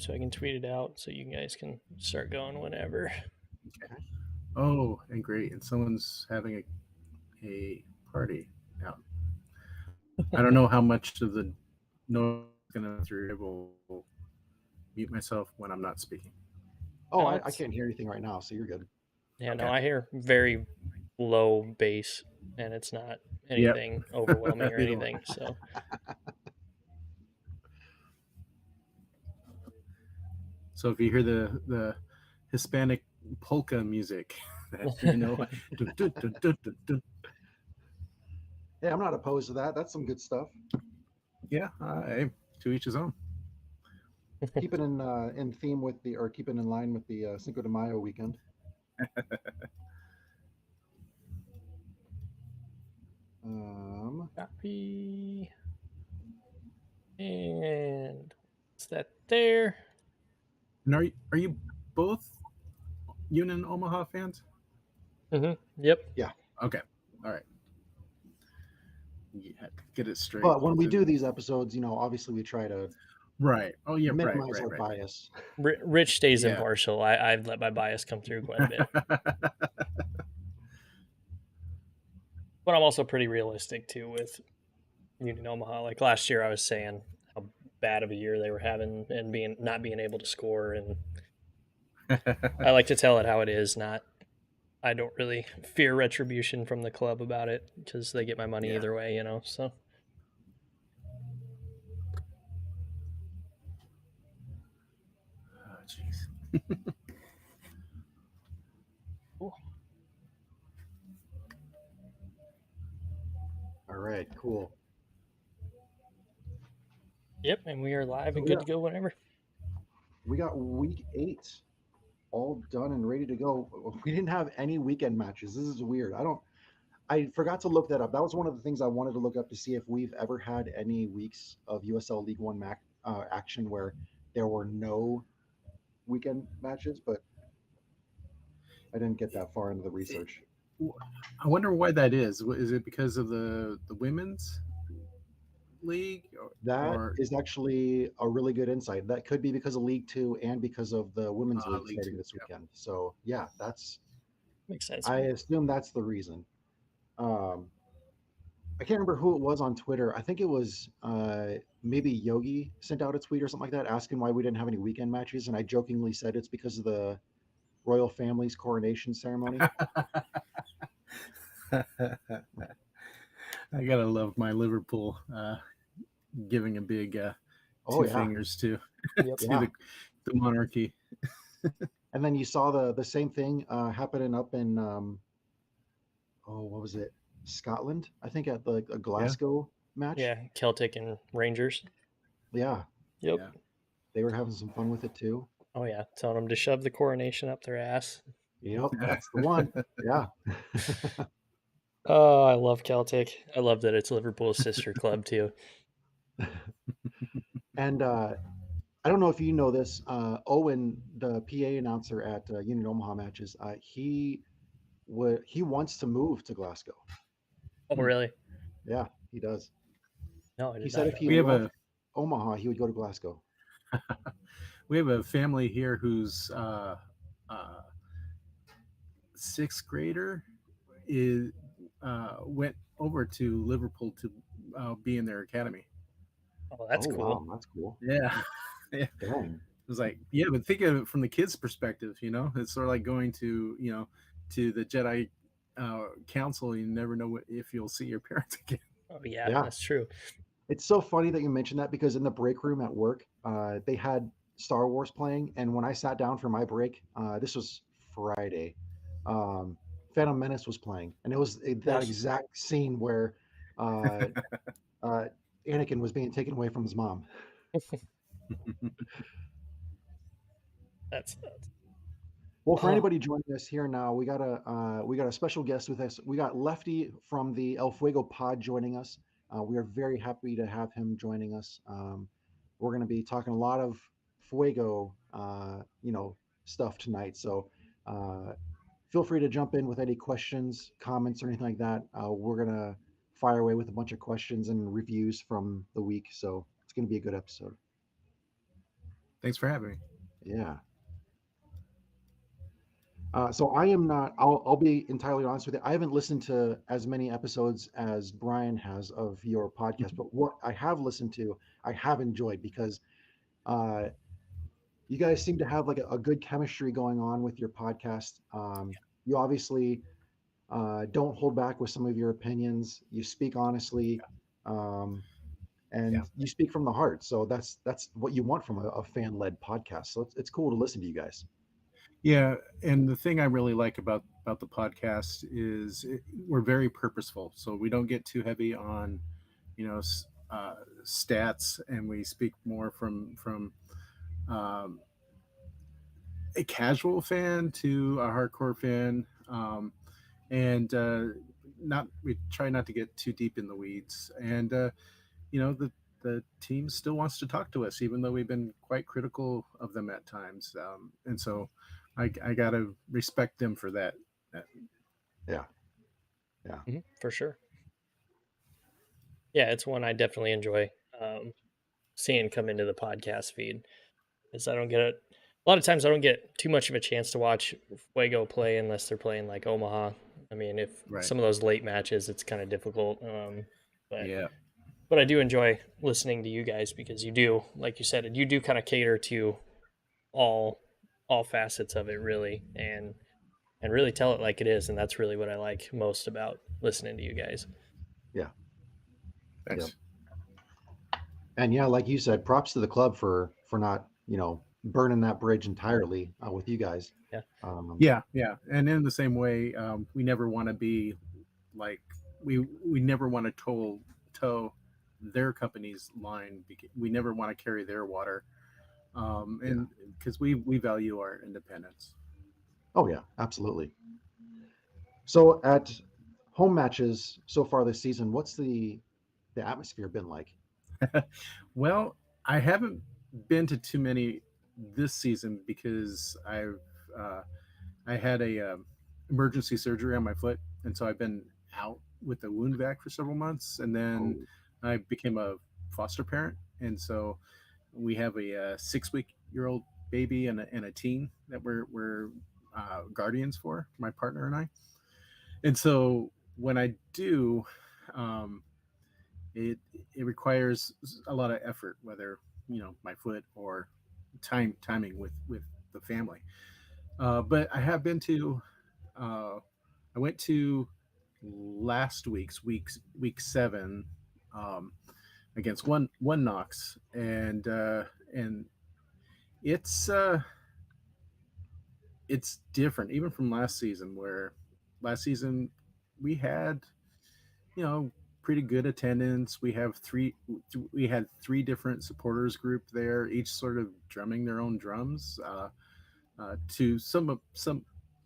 so I can tweet it out so you guys can start going whenever. Okay. Oh, and great. And someone's having a party out. I don't know how much of the noise is going to through. I will mute myself when I'm not speaking. Oh, No, I can't hear anything right now, so you're good. yeah, no, Okay. I hear very low bass, and it's not Yep. anything overwhelming or It'll- anything. So So if you hear the Hispanic polka music, that you know, dun, dun, dun, dun, dun, dun. Yeah, I'm not opposed to that. That's some good stuff. Yeah, to each his own. Keeping in theme with the, or keeping in line with the Cinco de Mayo weekend. copy, and what's that there? And are you both Union Omaha fans? Yep. Yeah. Okay. All right. Yeah, get it straight. But when we do these episodes, obviously we try to Right. Oh yeah. minimize Right. our Right. bias. Rich stays Yeah. impartial. I've let my bias come through quite a bit, but I'm also pretty realistic too with Union Omaha. Like last year, I was saying how bad of a year they were having and not being able to score, and I like to tell it how it is. I don't really fear retribution from the club about it because they get my money Yeah. either way, So Oh, jeez. cool. All right, cool. Yep, and we are live So and good to go whenever. we got week 8 all done and ready to go. We didn't have any weekend matches. This is weird. I forgot to look that up. That was one of the things I wanted to look up to see if we've ever had any weeks of USL League One action where there were no weekend matches, but I didn't get that far into the research. I wonder why that is. Is it because of the women's league, That or is actually a really good insight. That could be because of League Two and because of the women's league League starting Two? this Yep. weekend. So yeah, Makes sense. I assume that's the reason. Um, I can't remember who it was on Twitter. I think it was maybe Yogi sent out a tweet or something like that asking why we didn't have any weekend matches, and I jokingly said it's because of the royal family's coronation ceremony. I gotta love my Liverpool giving a big Oh two yeah, fingers to Yep. to yeah. the monarchy. And then you saw the same thing happening up in what was it, Scotland? I think at the a Yeah, Glasgow match. Yeah, Celtic and Rangers. Yeah, Yep. yeah. they were having some fun with it too. Oh yeah, telling them to shove the coronation up their ass. Yep, that's the one. Yeah. Oh, I love Celtic. I love that it's Liverpool's sister club too. And I don't know if you know this, Owen, the PA announcer at Union Omaha matches, he wants to move to Glasgow. Oh really? Yeah, he does. No, I He did said not if know he We that. have left a Omaha, he would go to Glasgow. we have a family here whose sixth grader is went over to Liverpool to be in their academy. Oh, that's Oh cool. wow, that's cool. Yeah, yeah. Dang. It was like, yeah, but think of it from the kids' perspective. It's sort of like going to to the Jedi Council. You never know if you'll see your parents again. Oh yeah, Yeah, that's true. it's so funny that you mentioned that because in the break room at work, they had Star Wars playing, and when I sat down for my break, this was Friday. Um, Phantom Menace was playing, and it was that Nice. exact scene where uh, uh, Anakin was being taken away from his mom. That's Well, for oh anybody joining us here now, we got a special guest with us. We got Lefty from the El Fuego Pod joining us. We are very happy to have him joining us. We're going to be talking a lot of Fuego, stuff tonight. So uh, feel free to jump in with any questions, comments, or anything like that. We're going to fire away with a bunch of questions and reviews from the week. So it's going to be a good episode. Thanks for having me. Yeah. So I am not. I'll be entirely honest with you. I haven't listened to as many episodes as Brian has of your podcast, but what I have listened to, I have enjoyed because uh, you guys seem to have like a good chemistry going on with your podcast. You obviously don't hold back with some of your opinions. You speak honestly, um, Yeah. and you speak from the heart. So that's what you want from a fan-led podcast. So it's cool to listen to you guys. Yeah, and the thing I really like about the podcast is we're very purposeful. So we don't get too heavy on, stats, and we speak more from um, a casual fan to a hardcore fan, and not we try not to get too deep in the weeds. And the team still wants to talk to us, even though we've been quite critical of them at times. And so I gotta respect them for that. Yeah, yeah, For sure. Yeah, it's one I definitely enjoy seeing come into the podcast feed. Is I don't get it. A lot of times I don't get too much of a chance to watch Fuego play unless they're playing like Omaha. I mean, if Right. some of those late matches, it's kind of difficult. But Yeah. but I do enjoy listening to you guys because you do, like you said, you do kind of cater to all all facets of it really, and really tell it like it is, and that's really what I like most about listening to you guys. yeah, yeah. Thanks. And yeah, like you said, props to the club for not burning that bridge entirely with you guys. Yeah. Yeah, yeah. And in the same way, we never want to be like we never want to toe their company's line. We never want to carry their water, Yeah. and because we value our independence. Oh yeah, absolutely. So at home matches so far this season, what's the atmosphere been like? Well, I haven't been to too many this season because uh, I had a emergency surgery on my foot, and so I've been out with the wound vac for several months, and then Oh, I became a foster parent, and so we have a 6-week-old baby and a teen that we're guardians for, my partner and I. And so when I do, um, it it requires a lot of effort, whether my foot or timing with the family. But I have been to. I went to last week 7, um, against one Knox, and it's uh, it's different even from last season, where last season we had pretty good attendance. We had 3 different supporters group there, each sort of drumming their own drums, to some of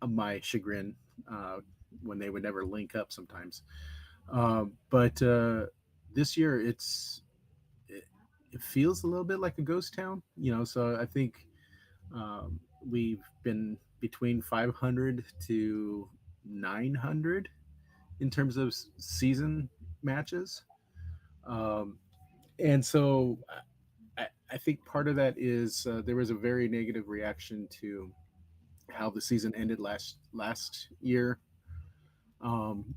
my chagrin, uh, when they would never link up sometimes. But this year it, it feels a little bit like a ghost town, so I think we've been between 500 to 900 in terms of season matches. Um, and so I think part of that is there was a very negative reaction to how the season ended last year,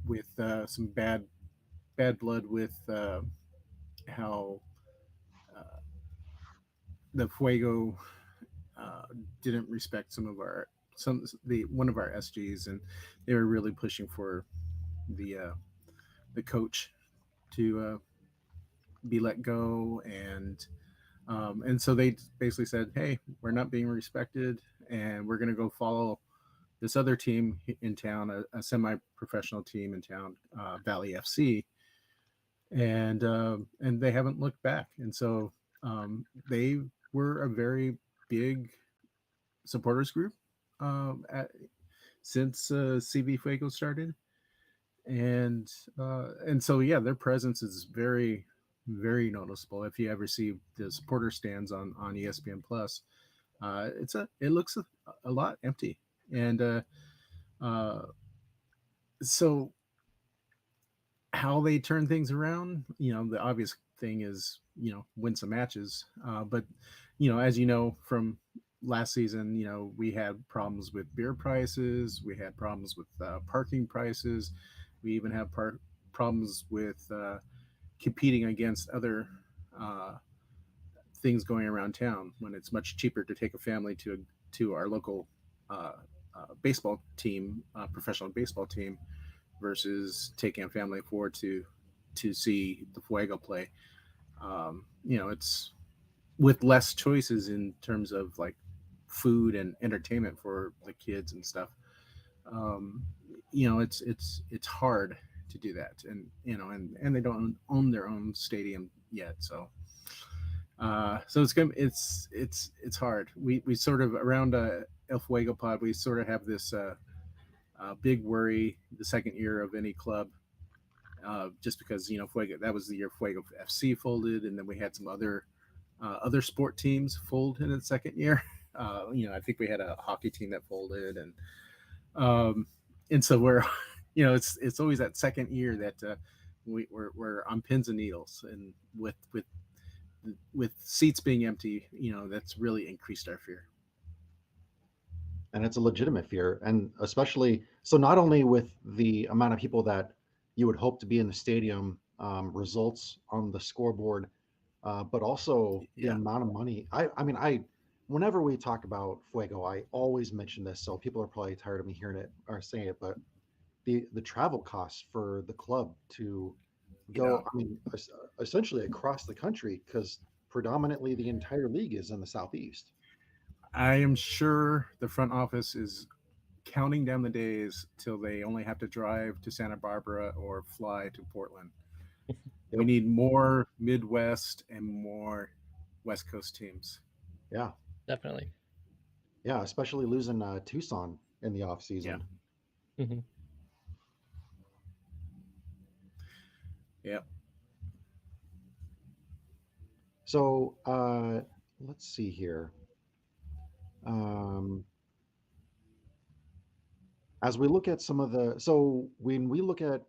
with some bad blood with how uh, the Fuego didn't respect the one of our SGs, and they were really pushing for the uh, the coach to be let go, and so they basically said, "Hey, we're not being respected, and we're going to go follow this other team in town, a semi-professional team in town, Valley FC," and they haven't looked back. And so they were a very big supporters group, since CV Fuego started, and so yeah, their presence is very very noticeable. If you ever see the supporter stands on ESPN Plus, it looks a lot empty, and uh, so how they turn things around, the obvious thing is win some matches, but as you know from last season, we had problems with beer prices, we had problems with parking prices, we even have problems with competing against other uh, things going around town when it's much cheaper to take a family to our local uh, baseball team, professional baseball team, versus taking a family of four to see the Fuego play. It's with less choices in terms of like food and entertainment for the kids and stuff. Um, it's hard to do that, and and they don't own their own stadium yet, so it's hard. We sort of around El Fuego Pod, we sort of have this big worry the second year of any club, just because Fuego, that was the year Fuego FC folded, and then we had some other sport teams fold in its second year. I think we had a hockey team that folded, um, and so we're it's always that second year that we're on pins and needles, and with seats being empty, that's really increased our fear. And it's a legitimate fear, and especially so not only with the amount of people that you would hope to be in the stadium, results on the scoreboard, but also the Yeah, amount of money. I whenever we talk about Fuego, I always mention this, so people are probably tired of me hearing it or saying it, but the travel costs for the club to yeah. go, essentially across the country, because predominantly the entire league is in the southeast. I am sure the front office is counting down the days till they only have to drive to Santa Barbara or fly to Portland. We Yep. need more Midwest and more West Coast teams. Yeah. Definitely. Yeah, especially losing Tucson in the off Yeah, season. Hmm. yeah, So let's see here. Um, as we look at some of the, so when we look at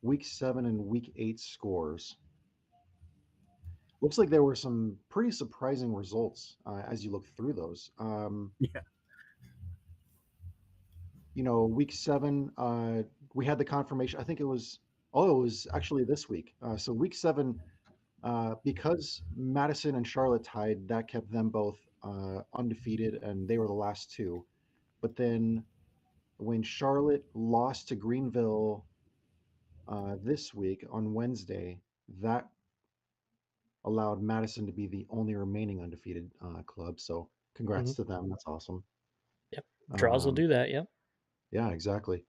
week 7 and week 8 scores, looks like there were some pretty surprising results as you look through those. yeah. Week 7, we had the confirmation. I think it was, oh, it was actually this week. So week 7, because Madison and Charlotte tied, that kept them both undefeated, and they were the last two. But then when Charlotte lost to Greenville this week on Wednesday, that allowed Madison to be the only remaining undefeated club. So Hmm. congrats to them. That's awesome. Yep. Draws will Um, do that. Yep. yeah, exactly.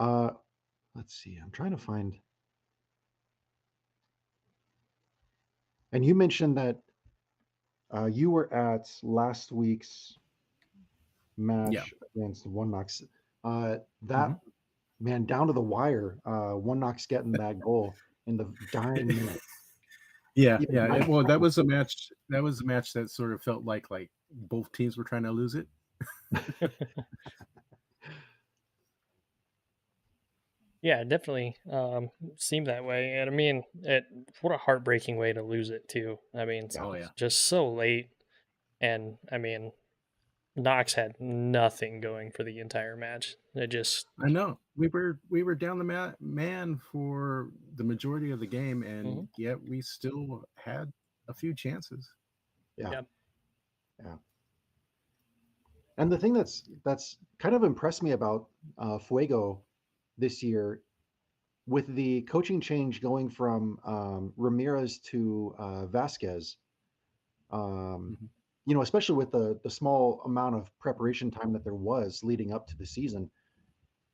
Uh, let's see. I'm trying to find. And you mentioned that you were at last week's Yeah. match against One Knox. Mhm. That man, down to the wire. One Knox getting that goal in the dying minute. Yeah, Even yeah. Mike Well, that Brown. was a match. That was a match that sort of felt like both teams were trying to lose it. Yeah, it definitely seemed that way. And I mean, what a heartbreaking way to lose it too. I mean, Yeah, Oh yeah, just so late. And I mean, Knox had nothing going for the entire match. It just, I know. We were down the man for the majority of the game, mhm, and yet we still had a few chances. yeah, yeah. yeah. And the thing that's kind of impressed me about Fuego this year, with the coaching change going from Ramirez to Vasquez, um, Mhm. especially with the small amount of preparation time that there was leading up to the season,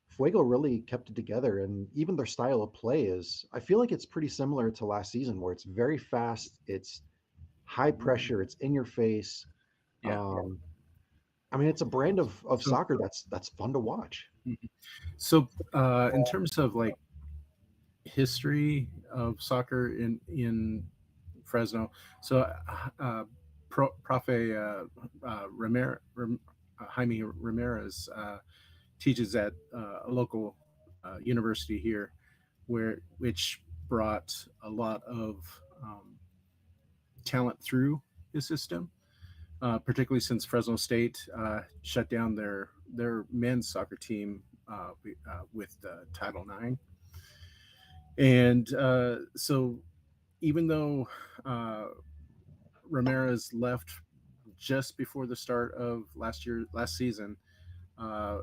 Fuego really kept it together. And even their style of play is, I feel like it's pretty similar to last season, where it's very fast, it's high pressure, it's in your face. Yeah. Um, it's a brand of So, soccer that's fun to watch. mhm. so in terms of like history of soccer in Fresno, so Profe Jaime Ramirez teaches at a local university here, which brought a lot of talent through his system, particularly since Fresno State shut down their men's soccer team with Title IX. And so even though Ramirez left just before the start of last season, uh,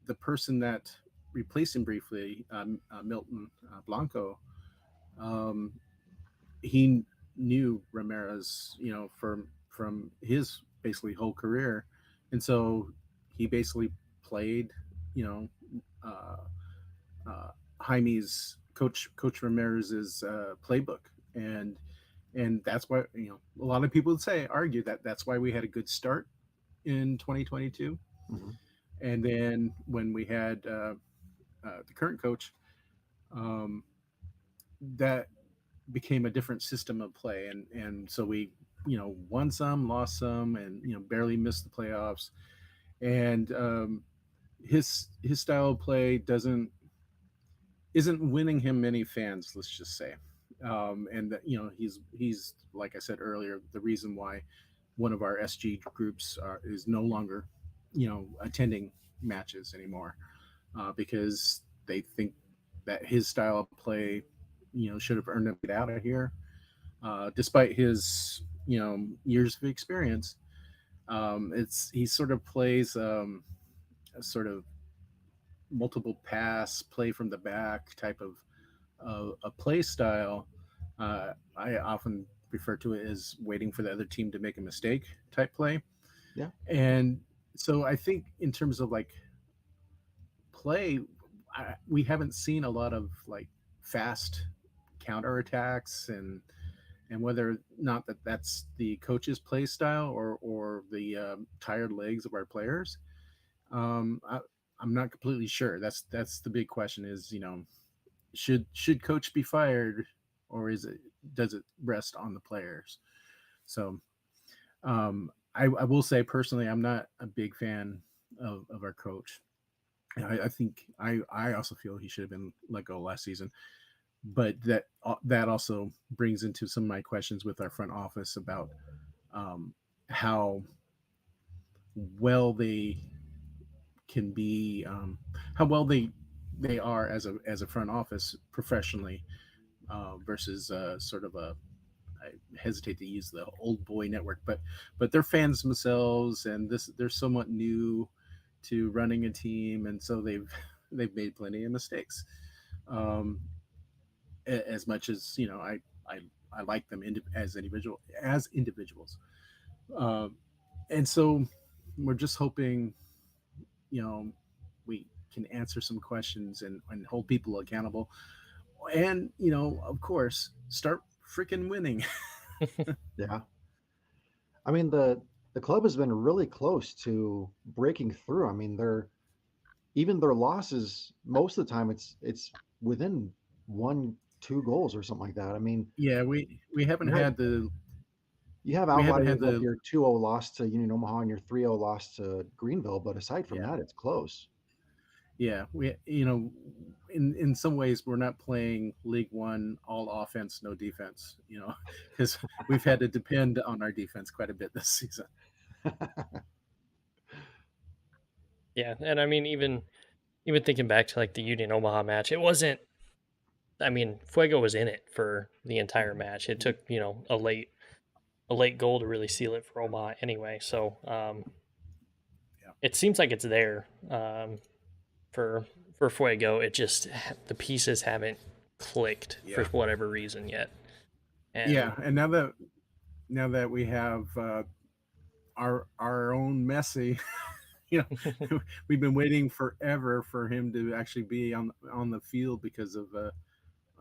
the person that replaced him briefly, Milton Blanco, um, he knew Ramirez, from his basically whole career, and so he basically played, you know, uh, uh, Jaime's Coach Ramirez's playbook, and that's why a lot of people would argue that that's why we had a good start in 2022, Mm-hmm. and then when we had the current coach, um, that became a different system of play, and so we won some, lost some, and barely missed the playoffs, and his style of play doesn't isn't winning him many fans, let's just say. And that, he's like I said earlier, the reason why one of our SG groups is no longer attending matches anymore, because they think that his style of play should have earned him to get out of here, despite his years of experience. It's he sort of plays a sort of multiple pass, play from the back type of a play style. I often refer to it as waiting for the other team to make a mistake type play. Yeah. And so I think in terms of like play, we haven't seen a lot of like fast counterattacks, and whether or not that's the coach's play style or the tired legs of our players. I'm not completely sure. That's the big question. Is should coach be fired, or does it rest on the players? So I will say personally, I'm not a big fan of our coach. I think I also feel he should have been let go last season, but that also brings into some of my questions with our front office about how well they can be, how well they are as a front office professionally, versus sort of a, I hesitate to use the old boy network, but they're fans themselves, and they're somewhat new to running a team, and so they've made plenty of mistakes. Um, as much as I like them as individuals, um, and so we're just hoping you know we can answer some questions and hold people accountable, and of course start freaking winning. Yeah. I mean, the club has been really close to breaking through. I mean, even their losses, most of the time it's within 1, 2 goals or something like that. I mean, Yeah, we haven't you have had the you have we haven't had outliers like the your 2-0 loss to Union Omaha and your 3-0 loss to Greenville, but aside from yeah, that, it's close. yeah, we in some ways we're not playing League One all offense no defense, because we've had to depend on our defense quite a bit this season. Yeah, and I mean, even thinking back to like the Union Omaha match, it wasn't. I mean, Fuego was in it for the entire match. It took a late goal to really seal it for Omaha anyway. So Yeah, it seems like it's there for Fuego. It just the pieces haven't clicked for yeah, whatever reason yet. And yeah. And now that we have our own Messi, you we've been waiting forever for him to actually be on the field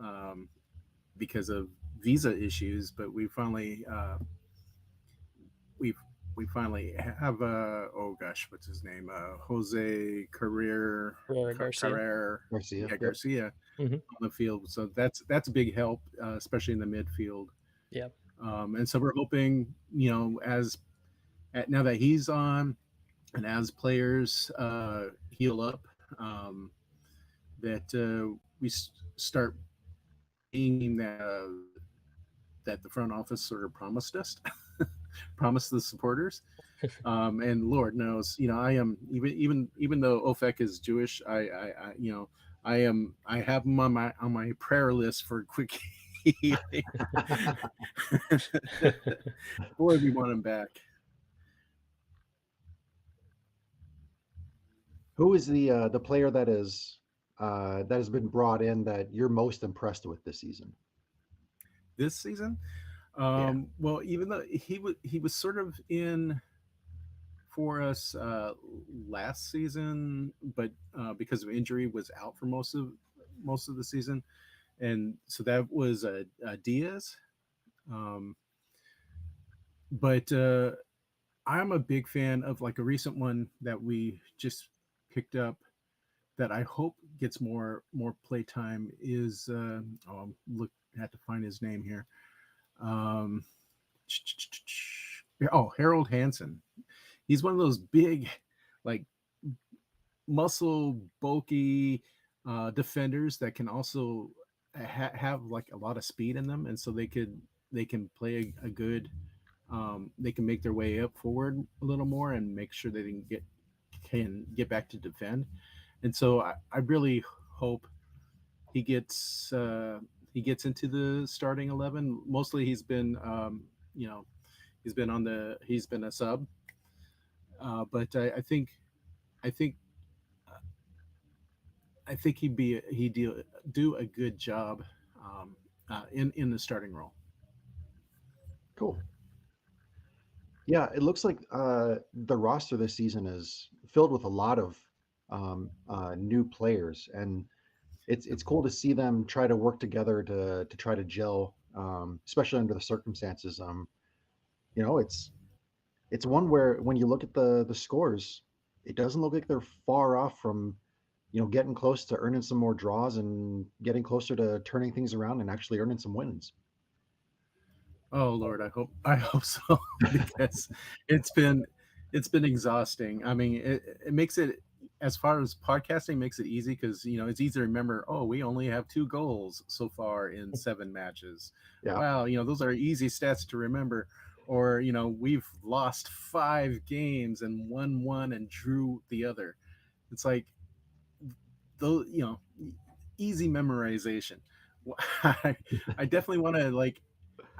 um, because of visa issues, but we we finally have oh gosh, what's his name, Jose Garcia. Carrera, Garcia. yeah, Yep. Garcia Hmm. on the field. So that's a big help, especially in the midfield. Yeah. And so we're hoping, now that he's on, and as players heal up, that we start seeing that that the front office sort of promised us, promised the supporters. And Lord knows, I am even though Ofek is Jewish, I have him on my prayer list for quick healing. Boy, we want him back. Who is the player that has been brought in that you're most impressed with this season? This season, Yeah. well, even though he was sort of in for us last season, but because of injury was out for most of the season, and so that was Diaz. Um, but I'm a big fan of like a recent one that we just picked up that I hope gets more playtime is look, I had to find his name here. Um, Harold Hansen. He's one of those big, like muscle bulky defenders that can also have like a lot of speed in them, and so they can play a good. They can make their way up forward a little more and make sure they can get back to defend. And so I really hope he gets he gets into the starting 11. Mostly he's been he's been a sub, but I think I think he'd do a good job in the starting role. Cool. Yeah, it looks like the roster this season is filled with a lot of new players, and it's cool to see them try to work together to try to gel, especially under the circumstances. You know, it's one where when you look at the scores, it doesn't look like they're far off from getting close to earning some more draws and getting closer to turning things around and actually earning some wins. Oh Lord, I hope so because it's been it's been exhausting. I mean, it makes it as far as podcasting makes it easy because it's easy to remember. Oh, we only have 2 goals so far in 7 matches. Yeah. Wow, those are easy stats to remember. Or we've lost 5 games and won one and drew the other. It's like those easy memorization. I, I definitely want to like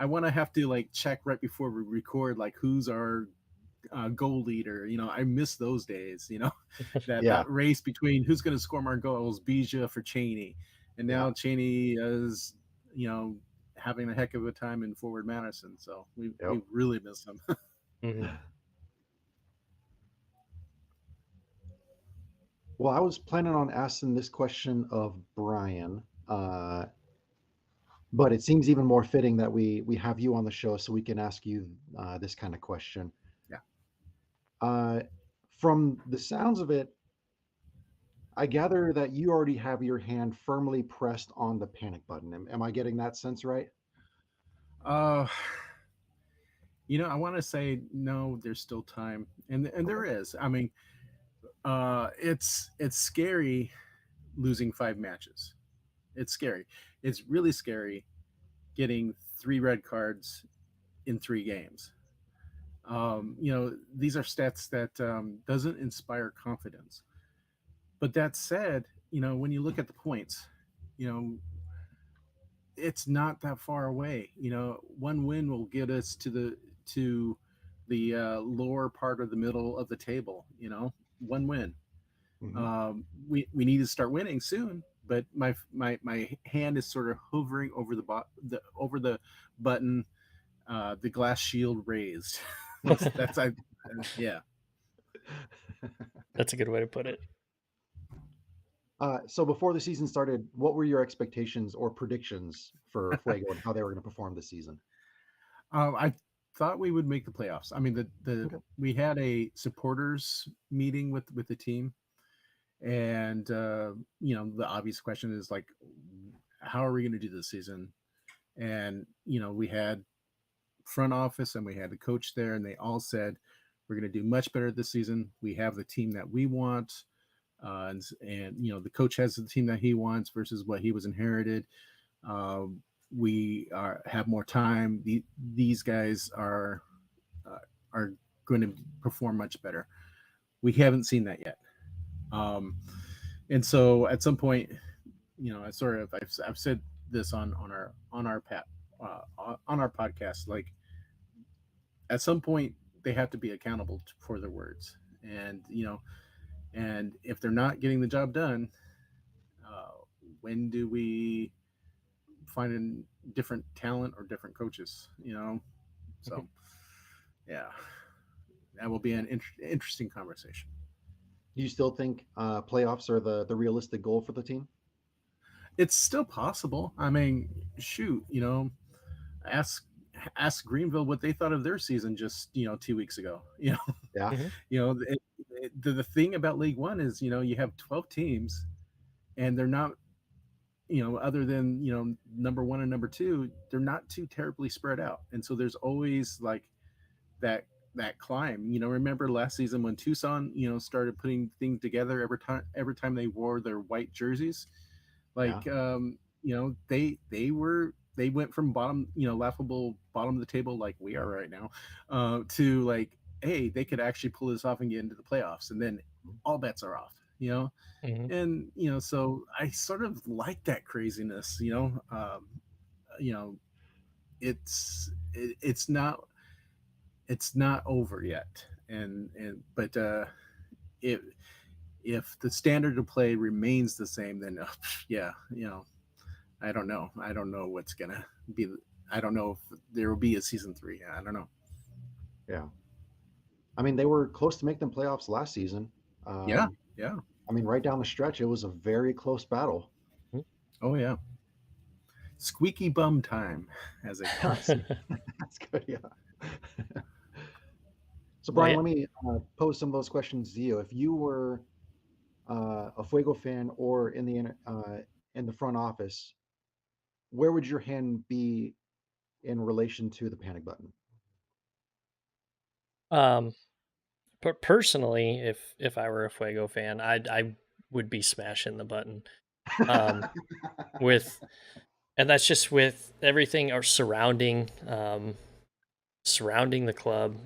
I want to have to like check right before we record, like who's our goal leader. I miss those days. Yeah. That race between who's going to score more goals, Bija for Cheney, and Yeah. now Cheney is having a heck of a time in forward Madison. So we Yep. really miss him. Mhm. Well, I was planning on asking this question of Brian, but it seems even more fitting that we have you on the show so we can ask you this kind of question. Yeah. Uh, from the sounds of it, I gather that you already have your hand firmly pressed on the panic button. Am I getting that sense right? Uh, I want to say no. There's still time, and Okay. there is. I mean, it's scary losing 5 matches. It's scary. It's really scary getting 3 red cards in 3 games. These are stats that doesn't inspire confidence. But that said, when you look at the points, you know, it's not that far away. One win will get us to the lower part of the middle of the table. One win. Hmm. We need to start winning soon. But my hand is sort of hovering over over the button, the glass shield raised. that's yeah. That's a good way to put it. So before the season started, what were your expectations or predictions for Fuego and how they were going to perform this season? I thought we would make the playoffs. I mean, the Okay. we had a supporters meeting with the team, and the obvious question is like, how are we going to do this season? And we had front office and we had the coach there, and they all said we're going to do much better this season. We have the team that we want, and the coach has the team that he wants versus what he was inherited. we have more time. These guys are going to perform much better. We haven't seen that yet, um, and so at some point, I sort of I've said this on our podcast, like at some point they have to be accountable for their words, and and if they're not getting the job done, uh, when do we find a different talent or different coaches? So yeah, that will be an interesting conversation. Do you still think playoffs are the realistic goal for the team? It's still possible. I mean, shoot, ask ask Greenville what they thought of their season just 2 weeks ago. Yeah. Mhm. The thing about League One is you have 12 teams, and they're not other than number one and number two, they're not too terribly spread out, and so there's always like that climb. Remember last season when Tucson started putting things together every time they wore their white jerseys, Yeah. like they went from bottom, laughable bottom of the table like we are right now, to like, hey, they could actually pull this off and get into the playoffs, and then all bets are off. Mhm. And so I sort of like that craziness. You know, it's not over yet, but if the standard of play remains the same, then yeah, I don't know what's gonna be. I don't know if there will be a season three. I don't know. Yeah. I mean, they were close to making the playoffs last season. Yeah, Um, yeah. I mean, right down the stretch, it was a very close battle. Mhm. Oh yeah. Squeaky bum time, as they call it. That's good. Yeah. So, Well, Brian, yeah. let me pose some of those questions to you. If you were a Fuego fan or in the front office, where would your hand be in relation to the panic button? Um, personally, if I were a Fuego fan, I would be smashing the button. Um, with and that's just with everything or surrounding the club.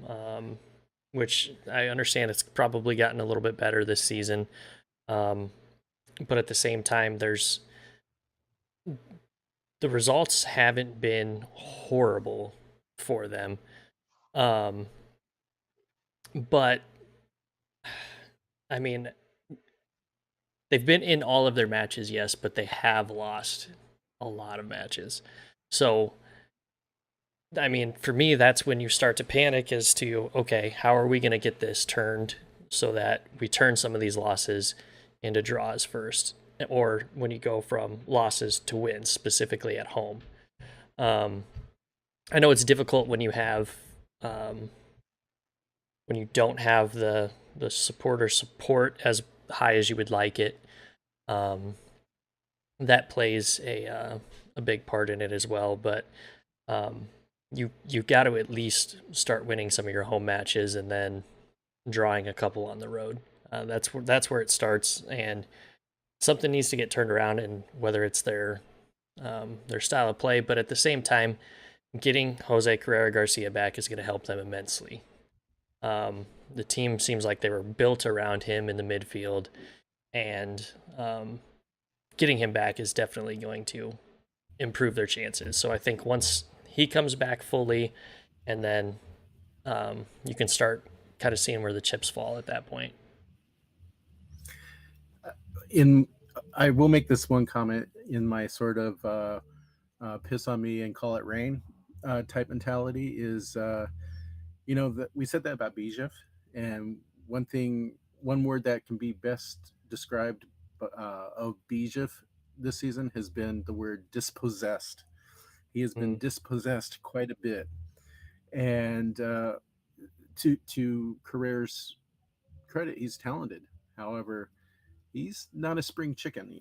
Which I understand it's probably gotten a little bit better this season. Um, but at the same time, the results haven't been horrible for them. Um, but I mean, they've been in all of their matches, yes, but they have lost a lot of matches. So, I mean, for me, that's when you start to panic as to, okay, how are we going to get this turned so that we turn some of these losses into draws first, or when you go from losses to wins, specifically at home. Um, I know it's difficult um, when you don't have the supporter support as high as you would like it. Um, that plays a big part in it as well. But um, you've got to at least start winning some of your home matches and then drawing a couple on the road. That's where it starts, and something needs to get turned around. And whether it's their style of play, but at the same time, getting Jose Carrera Garcia back is going to help them immensely. The team seems like they were built around him in the midfield, and getting him back is definitely going to improve their chances. So I think once he comes back fully, and then you can start kind of seeing where the chips fall at that point. In I will make this one comment in my sort of piss on me and call it rain type mentality is that we said that about Bijev, and one word that can be best described of Bijev this season has been the word dispossessed. He has been Mm. dispossessed quite a bit, and to Carrera's credit, he's talented. However, he's not a spring chicken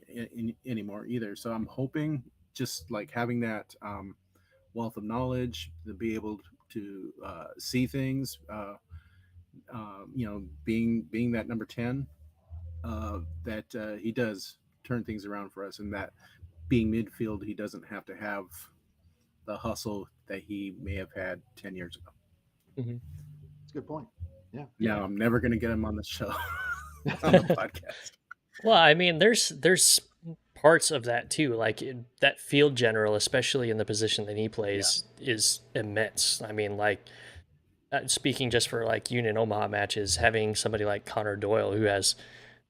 anymore either. So I'm hoping just like having that wealth of knowledge to be able to see things, being that number 10, that he does turn things around for us, and that being midfield, he doesn't have to have the hustle that he may have had 10 years ago. Mm-hmm. That's a good point. Yeah. No, I'm never going to get him on the show, on the podcast. Well, I mean, there's parts of that too. Like that field general, especially in the position that he plays, is immense. I mean, like speaking just for like Union Omaha matches, having somebody like Connor Doyle who has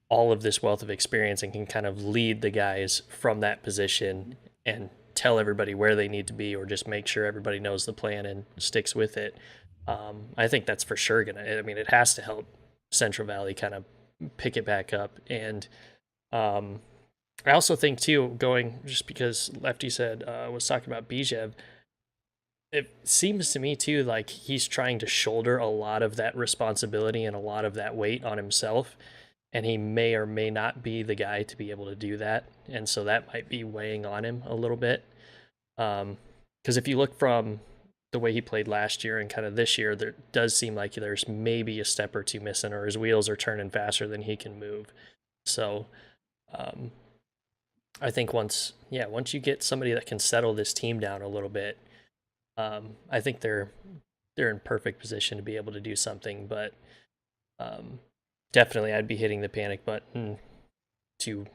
all of this wealth of experience and can kind of lead the guys from that position and tell everybody where they need to be, or just make sure everybody knows the plan and sticks with it. I think that's for sure gonna. I mean, it has to help Central Valley kind of pick it back up. And I also think too, going just because Lefty said was talking about Bijev, it seems to me too like he's trying to shoulder a lot of that responsibility and a lot of that weight on himself, and he may or may not be the guy to be able to do that, and so that might be weighing on him a little bit. Because if you look from the way he played last year and kind of this year, there does seem like there's maybe a step or two missing, or his wheels are turning faster than he can move. So I think once you get somebody that can settle this team down a little bit, I think they're in perfect position to be able to do something. But definitely, I'd be hitting the panic button to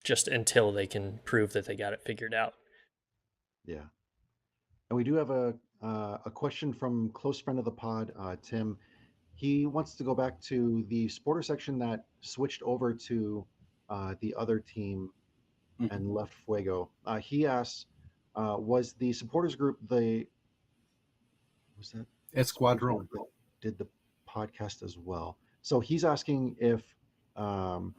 just until they can prove that they got it figured out. Yeah. And we do have a question from close friend of the pod, Tim. He wants to go back to the supporter section that switched over to the other team and left Fuego. He asks, was the supporters group was that Esquadron that did the podcast as well? So he's asking if the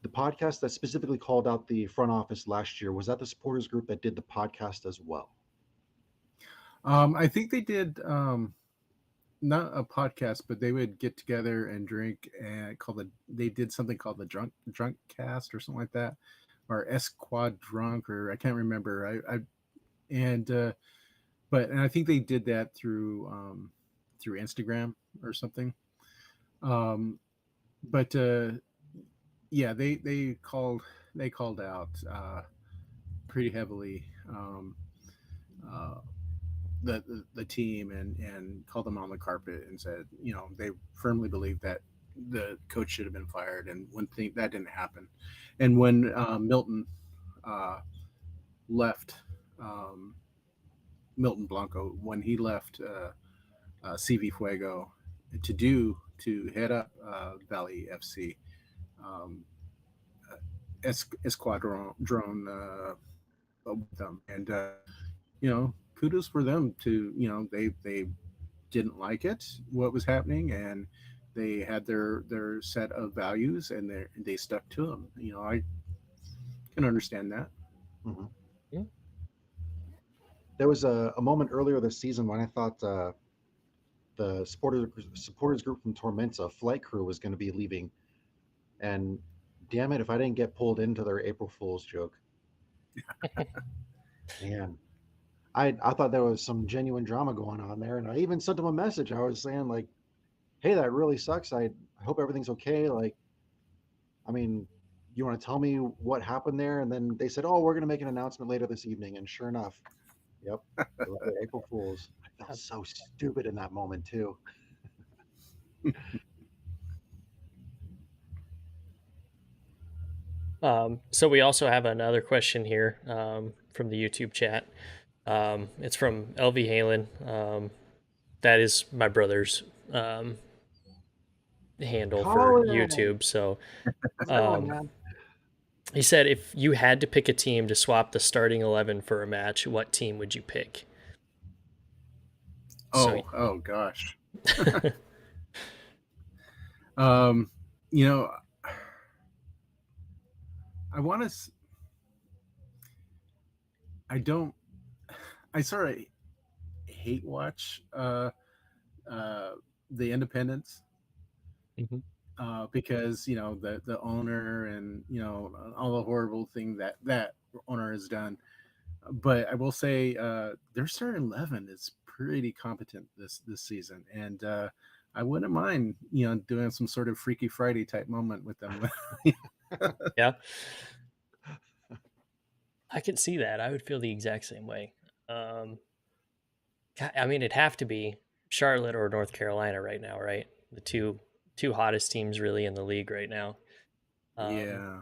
podcast that specifically called out the front office last year, was that the supporters group that did the podcast as well? I think they did not a podcast, but they would get together and drink and they did something called the drunk cast or something like that, or Esquad drunk, or I can't remember. But I think they did that through Instagram or something. But yeah, they called out pretty heavily the team and called them on the carpet and said, they firmly believe that the coach should have been fired, and one thing that didn't happen. And when Milton left, Milton Blanco, when he left CV Fuego to head up Valley FC, Esquadron with them, and kudos for them to they didn't like what was happening, and they had their set of values, and they stuck to them. I can understand that. Mm-hmm. Yeah. There was a moment earlier this season when I thought the supporters group from Tormenta flight crew was going to be leaving, and damn it if I didn't get pulled into their April Fool's joke. Man, I thought there was some genuine drama going on there, and I even sent them a message. I was saying like, hey, that really sucks. I hope everything's okay. Like, I mean, you want to tell me what happened there? And then they said, oh, we're going to make an announcement later this evening. And sure enough, yep, it was the April Fools. I felt so stupid in that moment too. So we also have another question here from the YouTube chat. It's from LV Halen. That is my brother's handle for YouTube. So he said, if you had to pick a team to swap the starting 11 for a match, what team would you pick? Oh gosh. I sort of hate watch the independents. Mm-hmm. Because the owner and all the horrible thing that owner has done, but I will say their starting 11 is pretty competent this season, and I wouldn't mind doing some sort of Freaky Friday type moment with them. Yeah. I could see that. I would feel the exact same way. Um, I mean, it'd have to be Charlotte or North Carolina right now, right? The two hottest teams really in the league right now. Um, Yeah.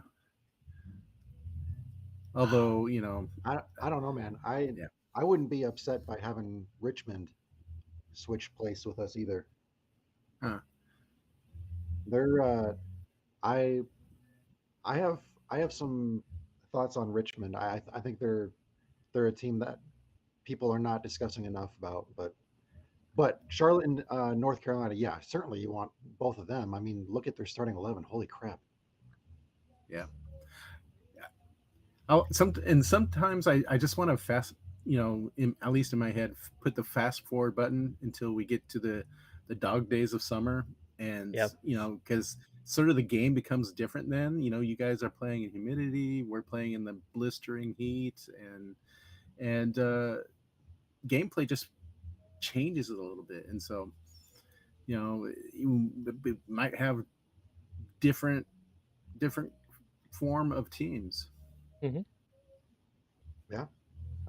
Although, I don't know, man. I yeah. I wouldn't be upset by having Richmond switch place with us either. Huh. They're I I have I have some thoughts on Richmond. I think they're a team that people are not discussing enough about. But Charlotte and North Carolina, yeah, certainly you want both of them. I mean, look at their starting 11. Holy crap! Yeah. Sometimes I just want to fast, at least in my head, put the fast forward button until we get to the dog days of summer, and yep. because sort of the game becomes different then. You guys are playing in humidity, we're playing in the blistering heat, and gameplay just changes it a little bit, and so we might have different different form of teams. Hmm. Yeah,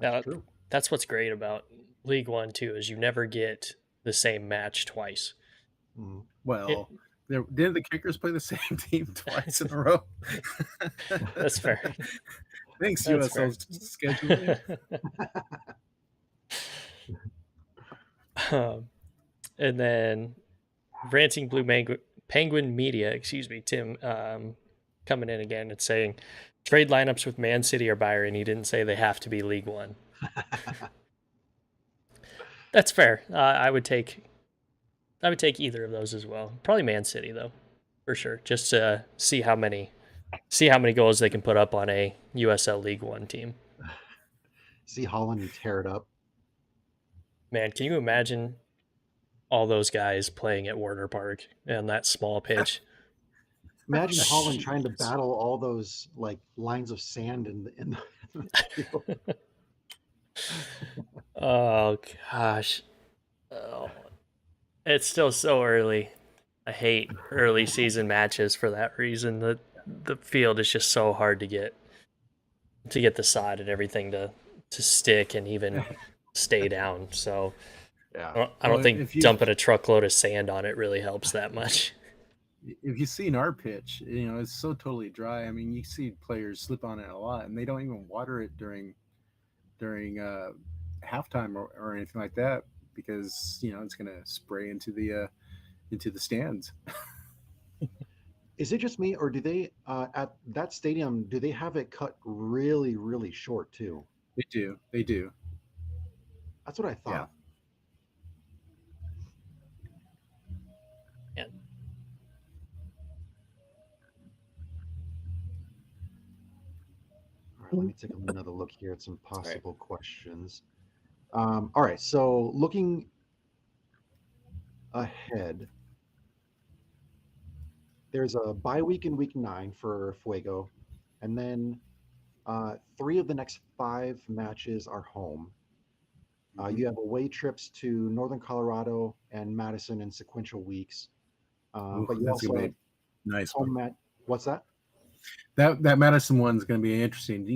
that's Now, true. that's what's great about League One too, is you never get the same match twice. Mhm. It, Well, didn't the Kickers play the same team twice in a row? that's fair. Thanks, That's USL fair. scheduling. um, and then Ranting Blue Penguin Media, excuse me, Tim, coming in again and saying trade lineups with Man City or Bayern. He didn't say they have to be League One. That's fair. I would take either of those as well. Probably Man City though, for sure. Just to see how many goals they can put up on a USL League One team. See Holland tear it up. Man, can you imagine all those guys playing at Warner Park and that small pitch? Imagine Holland trying to Jeez. battle all those like lines of sand in the field. Oh gosh. Oh, it's still so early. I hate early season matches for that reason. The field is just so hard to get the sod and everything to stick and even stay down. So I Yeah. don't, I Well, don't think dumping a truckload of sand on it really helps that much. if you've seen our pitch, it's so totally dry. I mean, you see players slip on it a lot, and they don't even water it during halftime or anything like that because it's going to spray into the stands. Is it just me, or do they at that stadium do they have it cut really, really short too? They do. They do. That's what I Yeah. thought. And All right, let me take another look here at some all right. possible questions. All right, so looking ahead, there's a bye week in week 9 for Fuego, and then 3 of the next 5 matches are home. Mhm. You have away trips to Northern Colorado and Madison in sequential weeks, Ooh, but you that's also gonna be have a nice one. home match. What's that? That Madison one's gonna be interesting,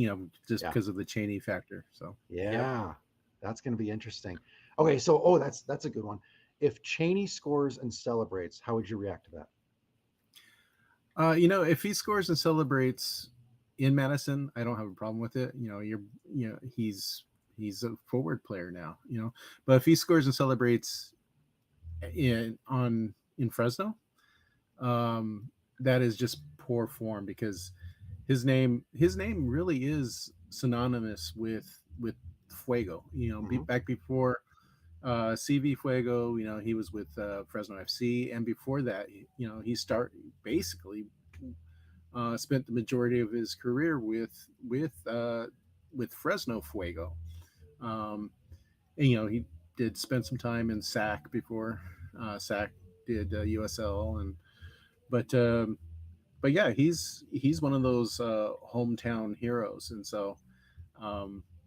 just Yeah, because of the Cheney factor. So Yep. yeah, that's going to be interesting. Okay, so oh, that's a good one. If Cheney scores and celebrates, how would you react to that? if he scores and celebrates in Madison, I don't have a problem with it. He's a forward player now, But if he scores and celebrates in Fresno, that is just poor form because his name really is synonymous with Fuego. Hmm. Back before CV Fuego, he was with Fresno FC, and before that, he basically spent the majority of his career with Fresno Fuego. Um, and, he did spend some time in SAC before SAC did USL, but yeah, he's one of those hometown heroes, and so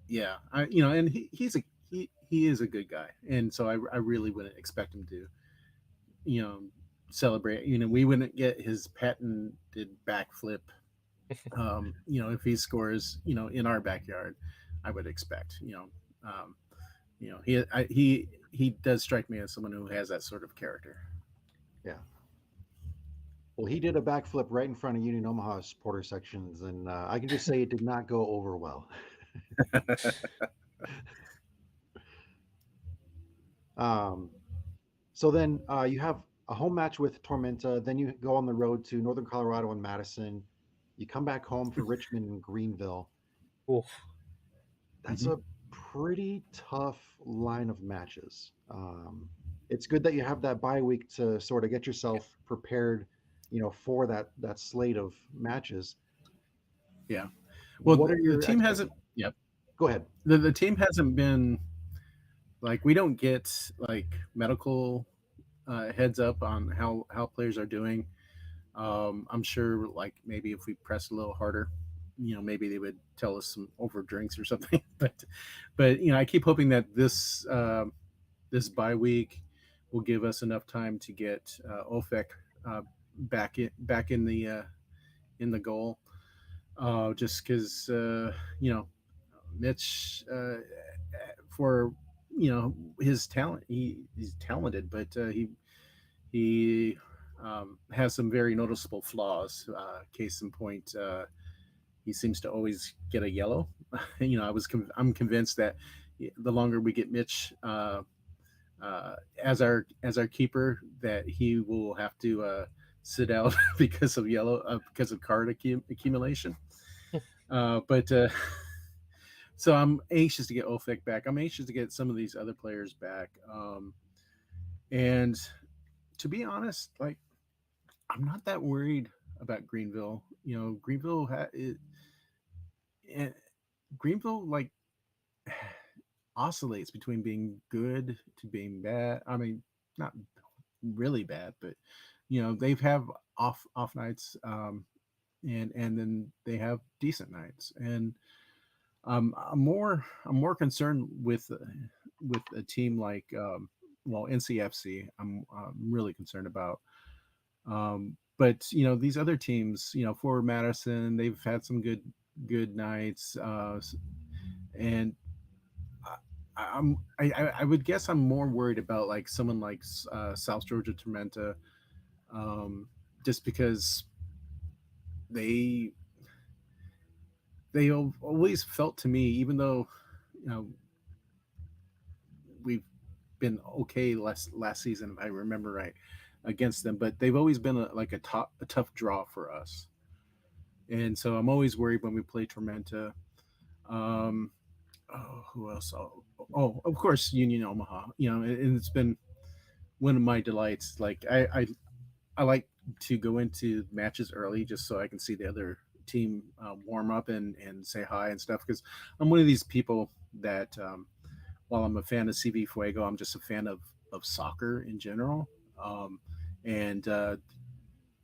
yeah, and he is a good guy, and so I really wouldn't expect him to you know celebrate. We wouldn't get his patented backflip If he scores, in our backyard, I would expect, he does strike me as someone who has that sort of character. Yeah. Well, he did a backflip right in front of Union Omaha supporter sections, and I can just say it did not go over well. um, so then you have a home match with Tormenta. Then you go on the road to Northern Colorado and Madison. You come back home for Richmond and Greenville. Oof. That's Mhm. a pretty tough line of matches. It's good that you have that bye week to sort of get yourself prepared, for that slate of matches. Yeah. Well, What are the your team expect? hasn't. Yep. Go ahead. The team hasn't been like, we don't get like medical heads up on how players are doing. I'm sure, like, maybe if we press a little harder, maybe they would tell us some over drinks or something. But I keep hoping that this bye week will give us enough time to get Ofek back in the goal. Just because Mitch, for his talent, he's talented, but he has some very noticeable flaws. Case in point, he seems to always get a yellow. I'm convinced that the longer we get Mitch as our keeper, that he will have to sit out because of card accumulation. But so I'm anxious to get Ofek back. I'm anxious to get some of these other players back. And to be honest, like, I'm not that worried about Greenville. Eh, Greenville, like, oscillates between being good to being bad. I mean, not really bad, but they've have off nights, and then they have decent nights. And I'm more concerned with a team like, NCFC. I'm really concerned about. But these other teams, for Madison, they've had some good nights, and I, I would guess I'm more worried about like someone like South Georgia Tormenta, just because they they always felt to me, even though we've been okay last season, if I remember right, against them, but they've always been a tough draw for us. And so I'm always worried when we play Tormenta. Um, who else? Of course, Union Omaha. And it's been one of my delights. Like, I like to go into matches early just so I can see the other team warm up and say hi and stuff. Because I'm one of these people that, while I'm a fan of CV Fuego, I'm just a fan of soccer in general. And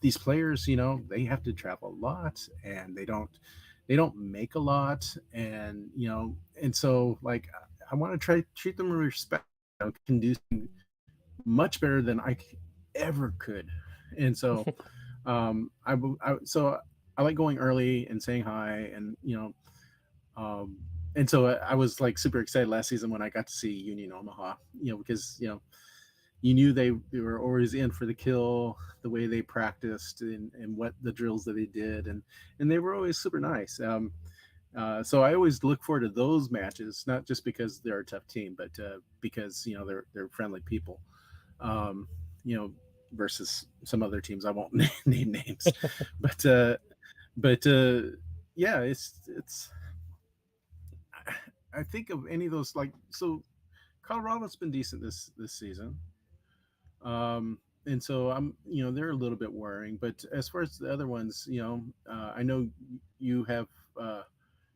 these players, they have to travel a lot, and they don't make a lot, and so, like, I want to try to treat them with respect. Can do much better than I ever could, and so so I like going early and saying hi, and um, and so I was like super excited last season when I got to see Union Omaha, because you knew they were always in for the kill, the way they practiced, and what the drills that they did, and they were always super nice. So I always look forward to those matches, not just because they're a tough team, but because they're friendly people. Um, you know, versus some other teams, I won't name names, but yeah, it's. I think of any of those, like, so Colorado's been decent this season. And so they're a little bit worrying, but as far as the other ones, I know you have,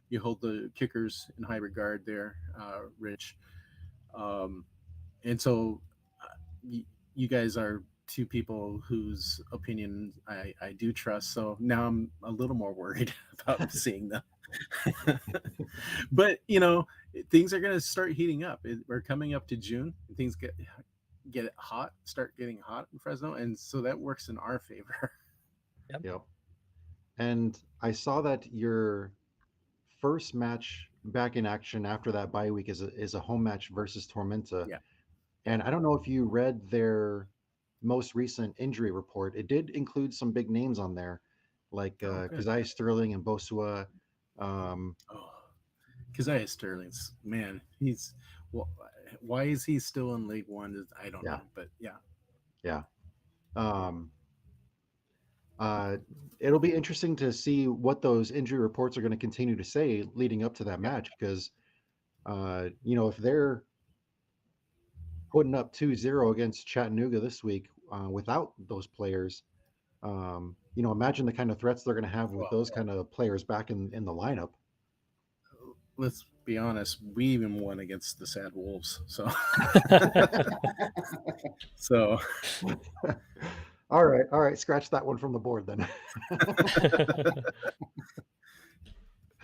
you hold the kickers in high regard there, Rich. Um, and so you guys are two people whose opinion I do trust. So now I'm a little more worried about seeing them. But things are going to start heating up. We're coming up to June. Things start getting hot in Fresno, and so that works in our favor. Yep. Yep. And I saw that your first match back in action after that bye week is a home match versus Tormenta. Yeah. And I don't know if you read their most recent injury report. It did include some big names on there, like Oh, good. Kazai Sterling and Bosua. Um, Oh, Keziah Sterling's man. He's why is he still in League One? I don't yeah, know, but yeah. yeah. Um, uh, it'll be interesting to see what those injury reports are going to continue to say leading up to that Yeah. match because, if they're putting up 2-0 against Chattanooga this week without those players, imagine the kind of threats they're going to have with Well, those kind of players back in the lineup. let's be honest. We even won against the Sad Wolves. So so All right. Scratch that one from the board then.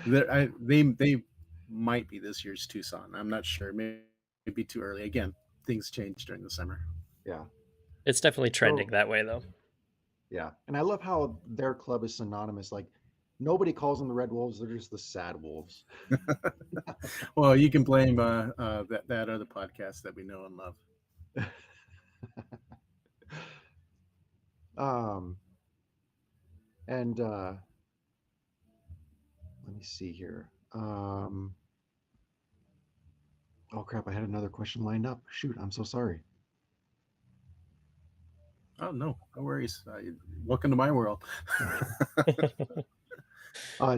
they might be this year's Tucson. I'm not sure. Maybe too early. Again, things change during the summer. Yeah. It's definitely trending So, that way, though. yeah. And I love how their club is synonymous. Like, nobody calls them the Red Wolves. They're just the Sad Wolves. Well, you can blame that other podcast that we know and love. Um, and let me see here. Oh, crap. I had another question lined up. Shoot. I'm so sorry. Oh no worries. Welcome to my world.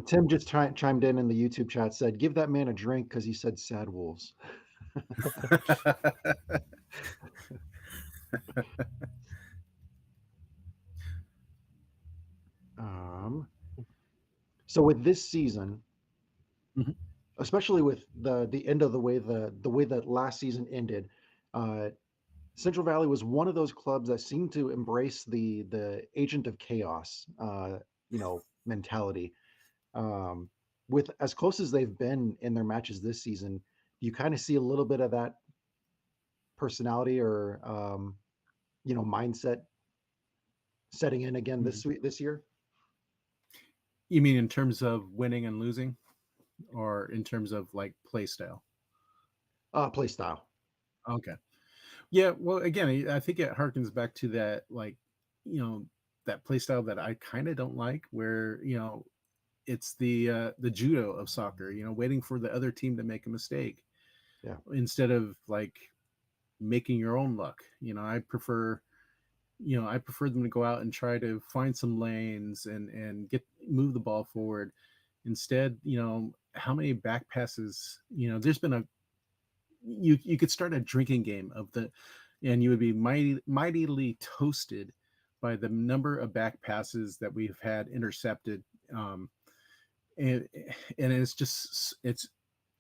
Tim just chimed in the YouTube chat, said, give that man a drink because he said Sad Wolves. Um, so with this season, Mhm. especially with the end of the way that last season ended, uh, Central Valley was one of those clubs that seemed to embrace the agent of chaos, mentality. Um, with as close as they've been in their matches this season, you kind of see a little bit of that personality or mindset setting in again Mhm. this year. You mean in terms of winning and losing, or in terms of like play style? Play style. Okay. Yeah. Well, again, I think it harkens back to that, like, you know, that play style that I kind of don't like, where it's the judo of soccer. Waiting for the other team to make a mistake Yeah. instead of like making your own luck. I prefer them to go out and try to find some lanes and move the ball forward. Instead, how many back passes, there's been you could start a drinking game and you would be mightily toasted by the number of back passes that we've had intercepted. And it's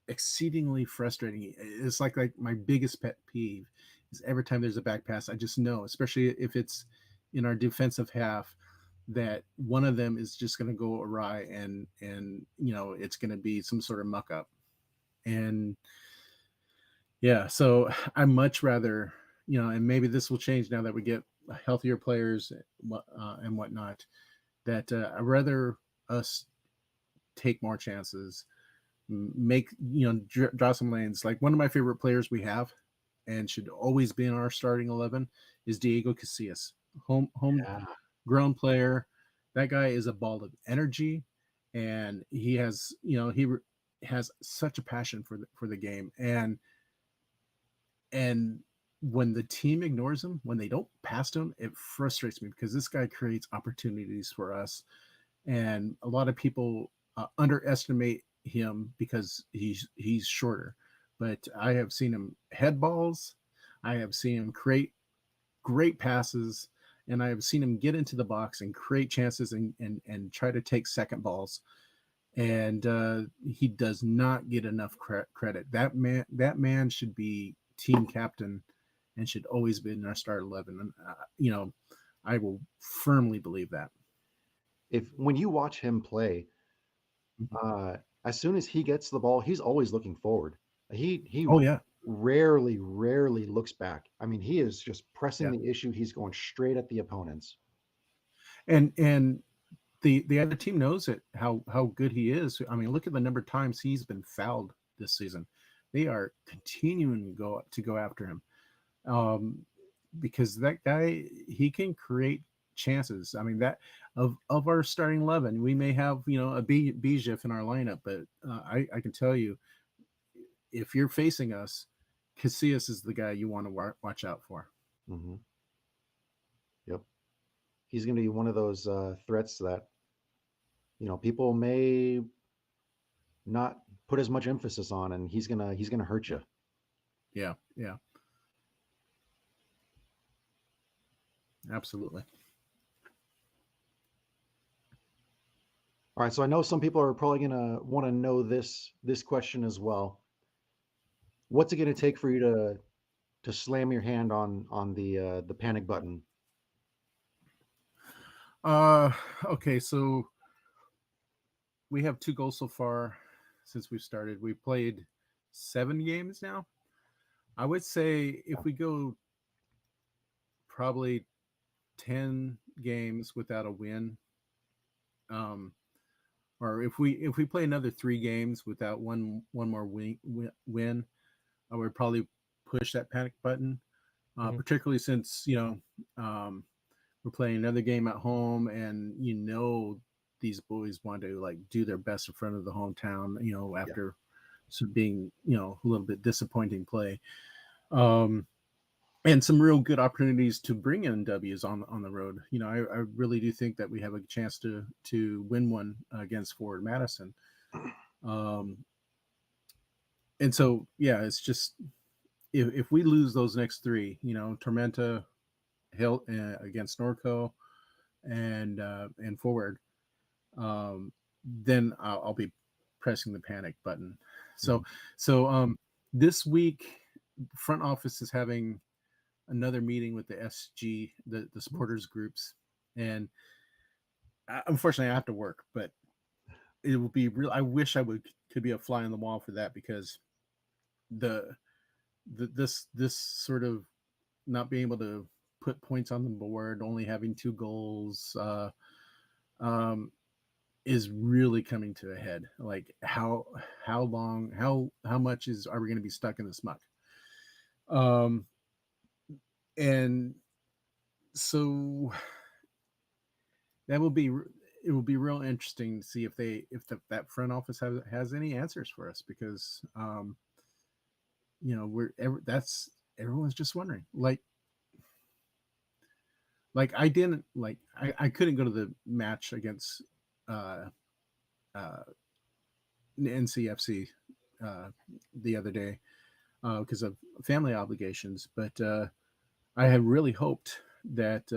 exceedingly frustrating. It's like my biggest pet peeve is every time there's a back pass, I just know, especially if it's in our defensive half, that one of them is just going to go awry and it's going to be some sort of muck up. And yeah, so I much rather, and maybe this will change now that we get healthier players and whatnot, that I'd rather us take more chances, make draw some lanes. Like one of my favorite players we have and should always be in our starting 11 is Diego Casillas, Yeah. homegrown player. That guy is a ball of energy, and he has has such a passion for the game. And when the team ignores him, when they don't pass to him, it frustrates me because this guy creates opportunities for us. And a lot of people underestimate him because he's shorter. But I have seen him head balls. I have seen him create great passes, and I have seen him get into the box and create chances and try to take second balls. And he does not get enough credit. That man should be team captain and should always be in our start 11. And I will firmly believe that. When you watch him play, as soon as he gets the ball, he's always looking forward. He Oh yeah, rarely looks back. I mean, he is just pressing yeah. the issue. He's going straight at the opponents. And the other team knows it, how good he is. I mean, look at the number of times he's been fouled this season. They are continuing to go after him, because that guy, he can create chances. I mean, that of our starting 11, we may have a Bijif in our lineup, but I can tell you, if you're facing us, Casillas is the guy you want to watch out for. Mm-hmm. Yep, he's going to be one of those threats that people may not put as much emphasis on, and he's gonna hurt you. Yeah, absolutely. All right, so I know some people are probably gonna want to know this question as well. What's it gonna take for you to slam your hand on the panic button? Okay, so we have 2 goals so far since we've started. We played 7 games now. I would say if we go probably 10 games without a win, or if we play another 3 games without one more win, I would probably push that panic button. Particularly since we're playing another game at home, and these boys want to like do their best in front of the hometown. After being a little bit disappointing play. And some real good opportunities to bring in W's on the road. I really do think that we have a chance to win one against Forward Madison. And so, it's just if we lose those next 3, Tormenta, Hill against Norco, and Forward, then I'll be pressing the panic button. So this week, front office is having another meeting with the SG, the supporters groups, and unfortunately I have to work, but it will be real. I wish I could be a fly on the wall for that, because this sort of not being able to put points on the board, only having 2 goals, is really coming to a head. Like how long, how much are we going to be stuck in this muck? And so it will be real interesting to see if that front office has any answers for us, because everyone's just wondering. Like I couldn't go to the match against NCFC the other day because of family obligations, but I had really hoped that,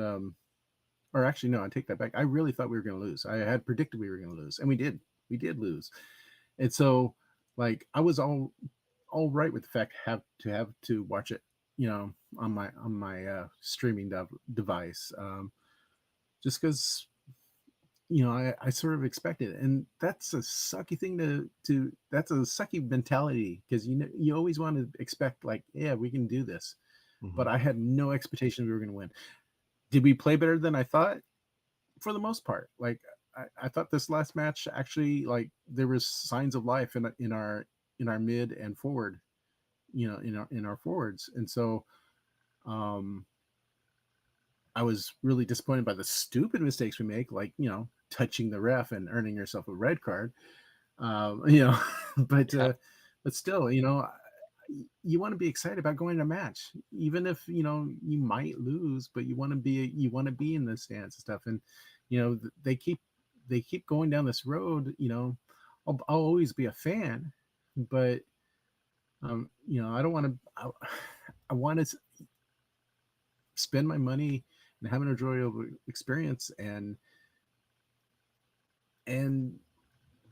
or actually no, I take that back. I really thought we were going to lose. I had predicted we were going to lose, and we did lose. And so, like, I was all right with the fact have to watch it, on my streaming device, just because I sort of expected it. And that's a sucky thing to that's a sucky mentality, because you always want to expect, like, yeah, we can do this. But I had no expectation we were going to win. Did we play better than I thought? For the most part. Like, I thought this last match, actually, like, there was signs of life in our mid and forward, in our forwards. And so I was really disappointed by the stupid mistakes we make, like, touching the ref and earning yourself a red card. But still, you want to be excited about going to a match, even if you might lose, but you want to be in the stands and stuff. And they keep going down this road. I'll always be a fan, but I don't want to. I want to spend my money and have an enjoyable experience and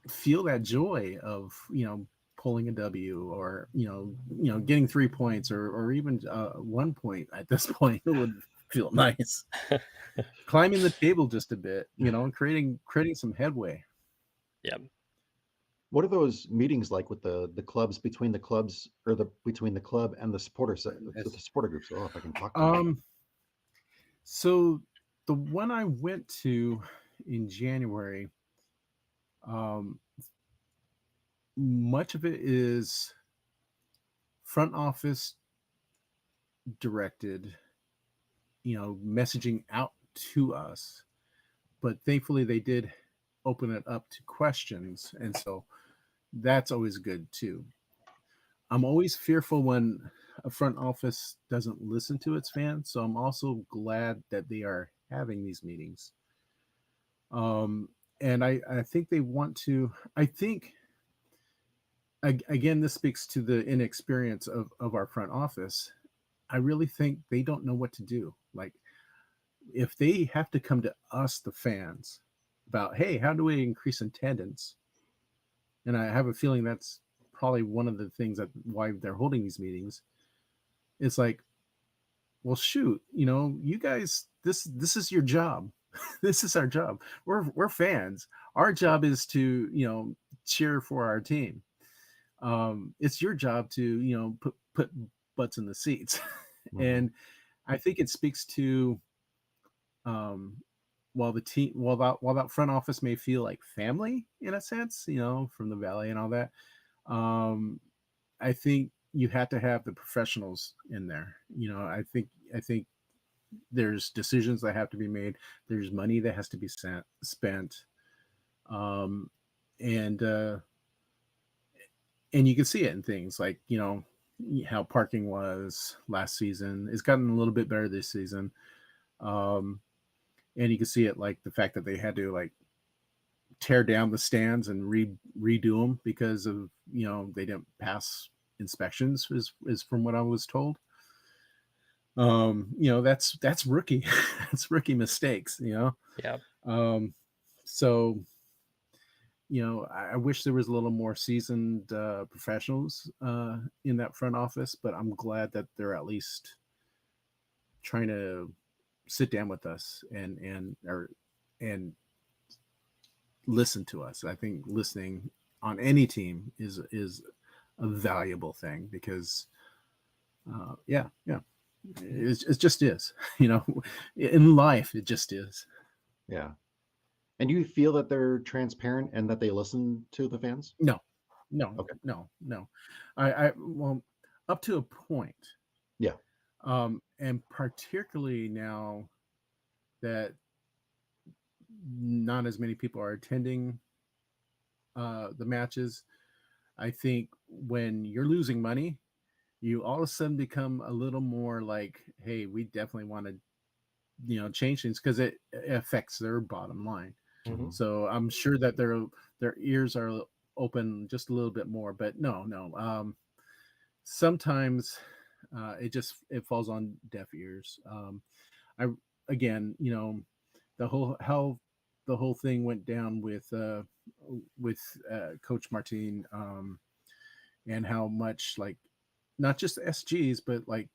feel that joy of pulling a W, or getting 3 points, or even 1 point at this point. It would feel nice. Climbing the table just a bit, creating some headway. Yeah. What are those meetings like with the clubs, between the clubs, or between the club and the supporter groups? Oh, if I can talk to them. So the one I went to in January, much of it is front office directed, messaging out to us. But thankfully, they did open it up to questions. And so that's always good too. I'm always fearful when a front office doesn't listen to its fans. So I'm also glad that they are having these meetings. And I think they want to, I think, again, this speaks to the inexperience of our front office. I really think they don't know what to do. Like, if they have to come to us, the fans, about, hey, how do we increase attendance? And I have a feeling that's probably one of the things that why they're holding these meetings. It's like, well, shoot, you guys, this is your job. This is our job. We're fans. Our job is to, cheer for our team. It's your job to, put butts in the seats. Mhm. And I think it speaks to, while that front office may feel like family in a sense, from the Valley and all that, I think you have to have the professionals in there. I think there's decisions that have to be made. There's money that has to be spent, and you can see it in things like how parking was last season. It's gotten a little bit better this season. And you can see it like the fact that they had to like tear down the stands and redo them because of they didn't pass inspections is from what I was told. That's rookie that's rookie mistakes. Yeah. So I wish there was a little more seasoned professionals in that front office, but I'm glad that they're at least trying to sit down with us and listen to us. I think listening on any team is a valuable thing because it just is, in life, it just is. Yeah. And do you feel that they're transparent and that they listen to the fans? No. Okay. No. I well, up to a point. Yeah. And particularly now that not as many people are attending the matches, I think when you're losing money, you all of a sudden become a little more like, hey, we definitely want to, change things because it affects their bottom line. Mhm. So I'm sure that their ears are open just a little bit more. But no. Sometimes it falls on deaf ears. I again, how the whole thing went down with Coach Martin, and how much like not just SGs but like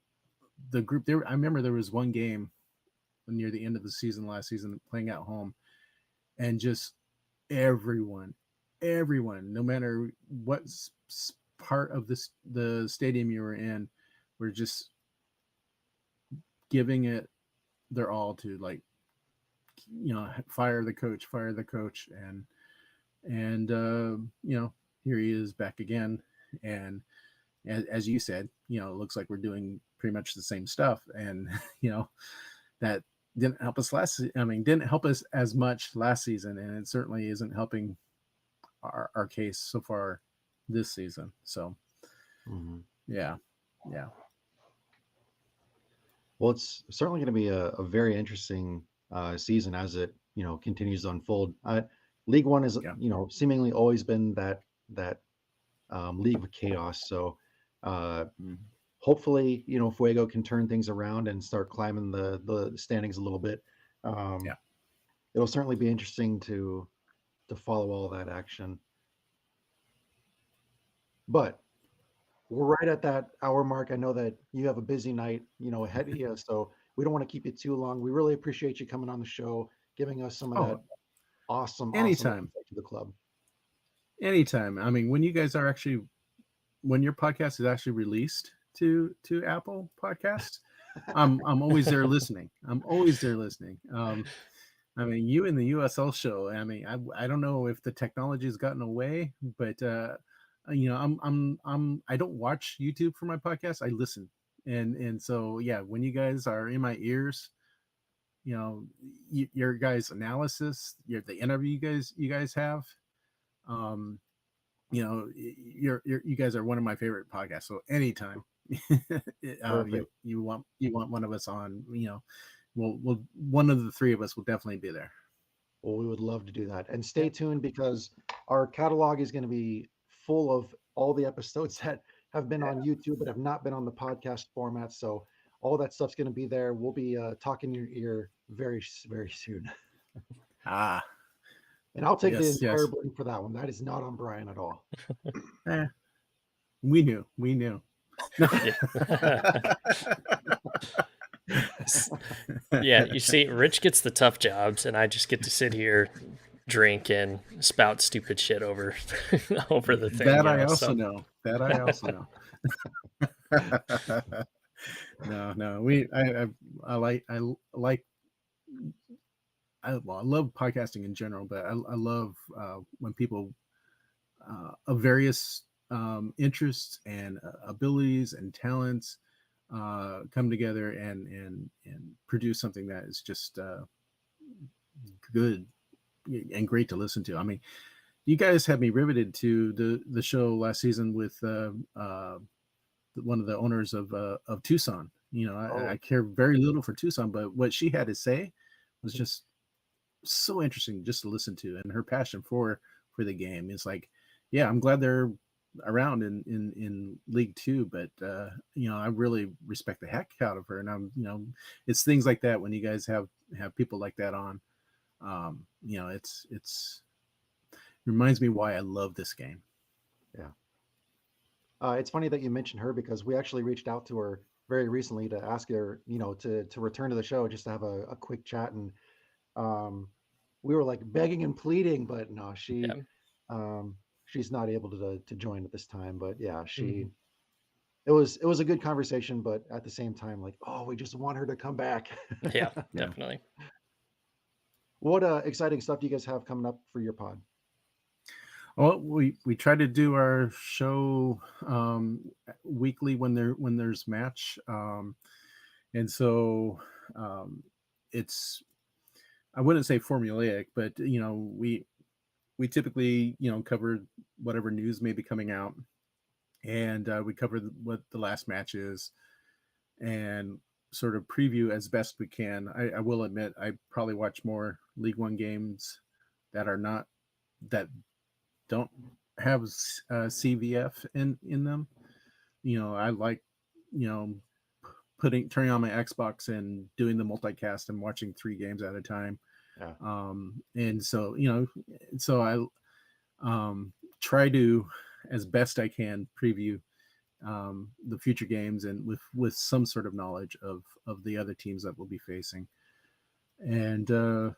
the group there. I remember there was one game near the end of the season last season playing at home, and just everyone, no matter what part of the stadium you were in, were just giving it their all to like fire the coach, and here he is back again, and as you said, it looks like we're doing pretty much the same stuff, and that didn't help us didn't help us as much last season, and it certainly isn't helping our case so far this season. So yeah. Well, it's certainly going to be a very interesting season as it continues to unfold. League One is seemingly always been that league of chaos. So hopefully Fuego can turn things around and start climbing the standings a little bit. It'll certainly be interesting to follow all that action. But we're right at that hour mark. I know that you have a busy night, ahead of you, so we don't want to keep you too long. We really appreciate you coming on the show, giving us some of that awesome Anytime. insight to the club. Anytime. I mean, when your podcast is actually released to Apple Podcasts, I'm always there listening. I mean, you and the USL show. I mean, I don't know if the technology has gotten away, but I don't watch YouTube for my podcast. I listen, and so yeah, when you guys are in my ears, your guys' analysis, the interview you guys have, um, you guys are one of my favorite podcasts. So anytime, Perfect. you want one of us on, we'll one of the three of us will definitely be there. Well, we would love to do that. And Yeah. stay tuned because our catalog is going to be full of all the episodes that have been on YouTube but have not been on the podcast format. So all that stuff's going to be there. We'll be talking in your ear very soon. Ah, And I'll take the yes, entire yes. blame for that one. That is not on Brian at all. Eh, we knew. Yeah, you see, Rich gets the tough jobs, and I just get to sit here, drink, and spout stupid shit over over the thing. That You I know, also so know. That I also know. No, I love podcasting in general, but I love when people of various interests and abilities and talents come together and produce something that is just good and great to listen to. I mean, you guys had me riveted to the show last season with one of the owners of Tucson. I Oh, care very little for Tucson, but what she had to say was just so interesting just to listen to, and her passion for the game is like, yeah, I'm glad they're around in League Two, but I really respect the heck out of her, and it's things like that when you guys have people like that on. It's reminds me why I love this game. yeah. It's funny that you mentioned her because we actually reached out to her very recently to ask her, to return to the show just to have a quick chat. And um, we were like begging and pleading, but no, yeah. she's not able to join at this time. But yeah, Mhm. it was a good conversation, but at the same time, like, oh, we just want her to come back. Yeah, Yeah. definitely. What exciting stuff do you guys have coming up for your pod? Well, we try to do our show weekly when there's match, and so it's, I wouldn't say formulaic, but we typically cover whatever news may be coming out, and we cover what the last match is, and sort of preview as best we can. I will admit I probably watch more League One games that are not that don't have CVF in them. I like you know turning on my Xbox and doing the multicast and watching 3 games at a time. Yeah, And so I try to, as best I can, preview the future games and with some sort of knowledge of the other teams that we'll be facing. And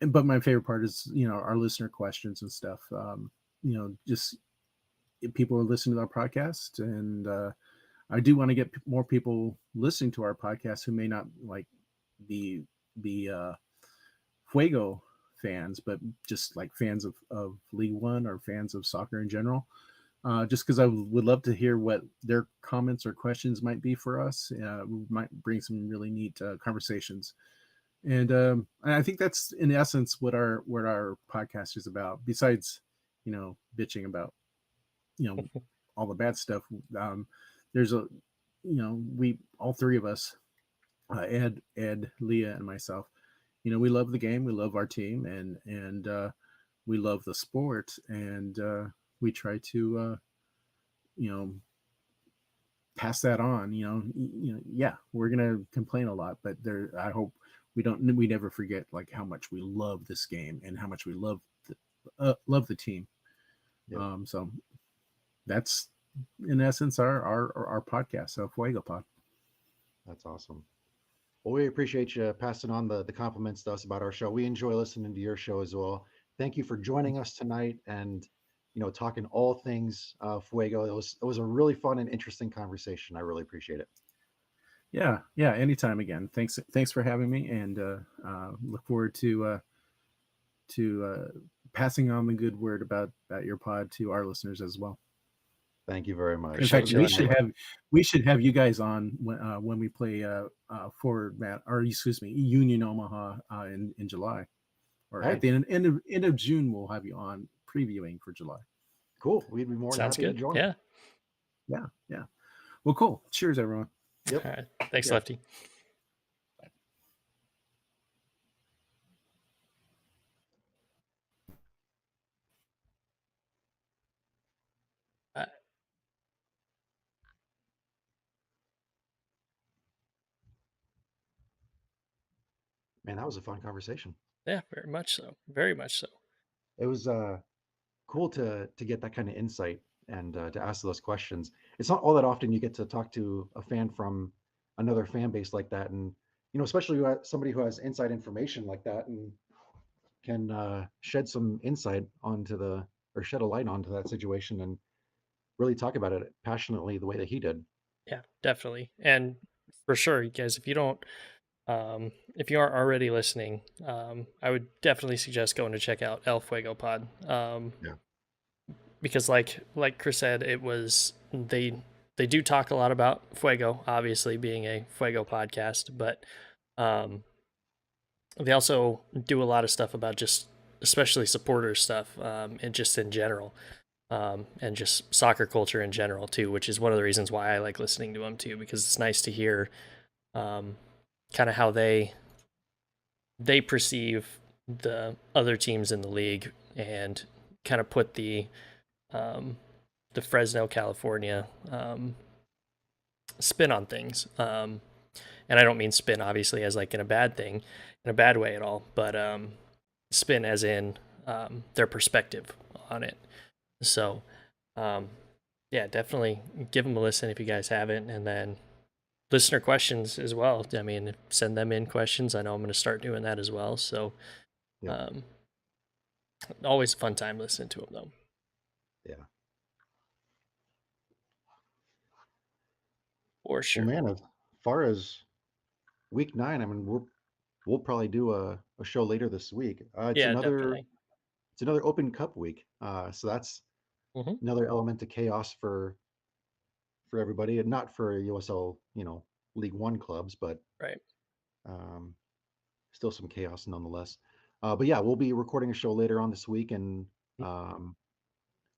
but my favorite part is our listener questions and stuff. Just if people are listening to our podcast, and I do want to get more people listening to our podcast who may not like be Fuego fans, but just like fans of League One or fans of soccer in general. Just because I would love to hear what their comments or questions might be for us. We might bring some really neat conversations, and I think that's in essence what our podcast is about. Besides, bitching about all the bad stuff. There's we all three of us, Ed, Leah, and myself. We love the game, we love our team, and we love the sport, and we try to you know pass that on. Yeah, we're gonna complain a lot, but I hope we never forget like how much we love this game and how much we love the team. yep, So that's in essence our podcast, Fuego Pod. that's awesome. Well, we appreciate you passing on the compliments to us about our show. We enjoy listening to your show as well. Thank you for joining us tonight and talking all things Fuego. It was a really fun and interesting conversation. I really appreciate it. Yeah, anytime again. Thanks for having me, and look forward to passing on the good word about your pod to our listeners as well. Thank you very In much. It Appreciate fact, was you, good Lefty. we should have you guys on when we play forward mat, or excuse me, Union Omaha in July, or at Hey, the end of June. We'll have you on previewing for July. cool. We'd be more than Sounds happy to good. join. Yeah. Yeah, yeah. Well, cool. Cheers, everyone. Yep. All right. Thanks, Yeah. Lefty. Uh, Man, that was a fun conversation. yeah, very much so. Very much so. It was cool to get that kind of insight and to ask those questions. It's not all that often you get to talk to a fan from another fan base like that, and especially somebody who has inside information like that and can shed some insight onto the or shed a light onto that situation and really talk about it passionately the way that he did. Yeah, definitely. And for sure, you guys, if you aren't already listening, I would definitely suggest going to check out El Fuego Pod. Yeah. Because like Chris said, they do talk a lot about Fuego, obviously being a Fuego podcast, but um, they also do a lot of stuff about just especially supporter stuff, and just in general, and just soccer culture in general too, which is one of the reasons why I like listening to them too, because it's nice to hear um, kind of how they perceive the other teams in the league and kind of put um, the Fresno, California spin on things. And I don't mean spin obviously as like in a bad thing, in a bad way at all, but spin as in their perspective on it. So, um, yeah, definitely give them a listen if you guys haven't, and then listener questions as well. I mean, send them in questions. I know I'm going to start doing that as well. So, Yep. um, always a fun time listening to them though. Yeah. For Well, sure. man, as far as week 9, I mean, we'll probably do a show later this week. Yeah, definitely. It's another Open Cup week, so that's Hmm. another element of chaos for everybody, and not for USL, League One clubs, but Right. um, still some chaos nonetheless. But yeah, we'll be recording a show later on this week, and um,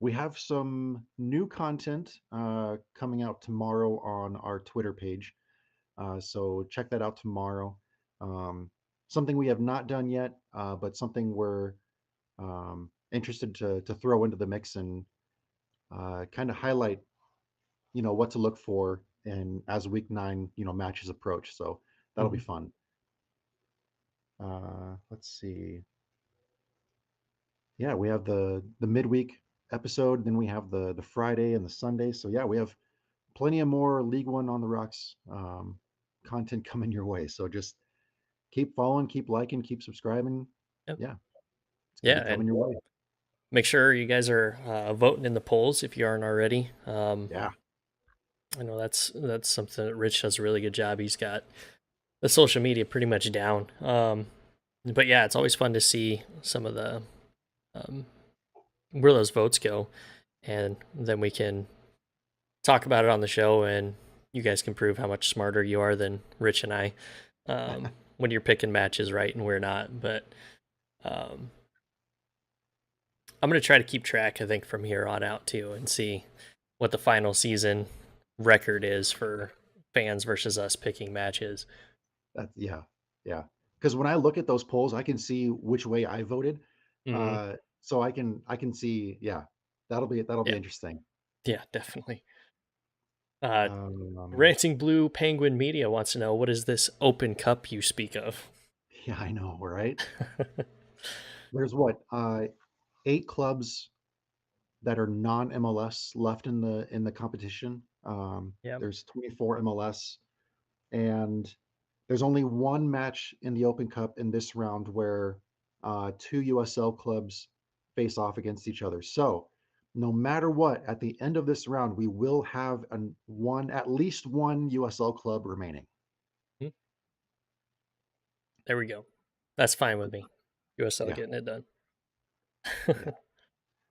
we have some new content coming out tomorrow on our Twitter page. So check that out tomorrow. Um, Something we have not done yet, but something we're interested to throw into the mix and kind of highlight, what to look for and as week 9, matches approach. So that'll be Hmm. fun. Let's see. Yeah, we have the midweek episode, then we have the Friday and the Sunday. So yeah, we have plenty of more League One on the Rocks content coming your way. So just keep following, keep liking, keep subscribing. Yep. Yeah, it's gonna Yeah, be coming and your way. make sure you guys are voting in the polls if you aren't already. Yeah, I know that's something that Rich does a really good job. He's got the social media pretty much down. But yeah, it's always fun to see some of the um, where those votes go, and then we can talk about it on the show, and you guys can prove how much smarter you are than Rich and I when you're picking matches right and we're not. But um, I'm gonna try to keep track. I think from here on out too, and see what the final season record is for fans versus us picking matches. yeah, yeah. Because when I look at those polls, I can see which way I voted. Hmm. Uh, so I can see. Yeah, that'll be Yeah, interesting. yeah, definitely. Uh, Um, Ranting Blue Penguin Media wants to know, what is this open cup you speak of? yeah, I know, right? There's what 8 clubs that are non MLS left in the competition. Yeah, There's 24 MLS, and there's only one match in the Open Cup in this round where 2 USL clubs face off against each other. So no matter what, at the end of this round, we will have at least one USL club remaining. There we go. That's fine with me. USL Yeah. getting it done. Yeah.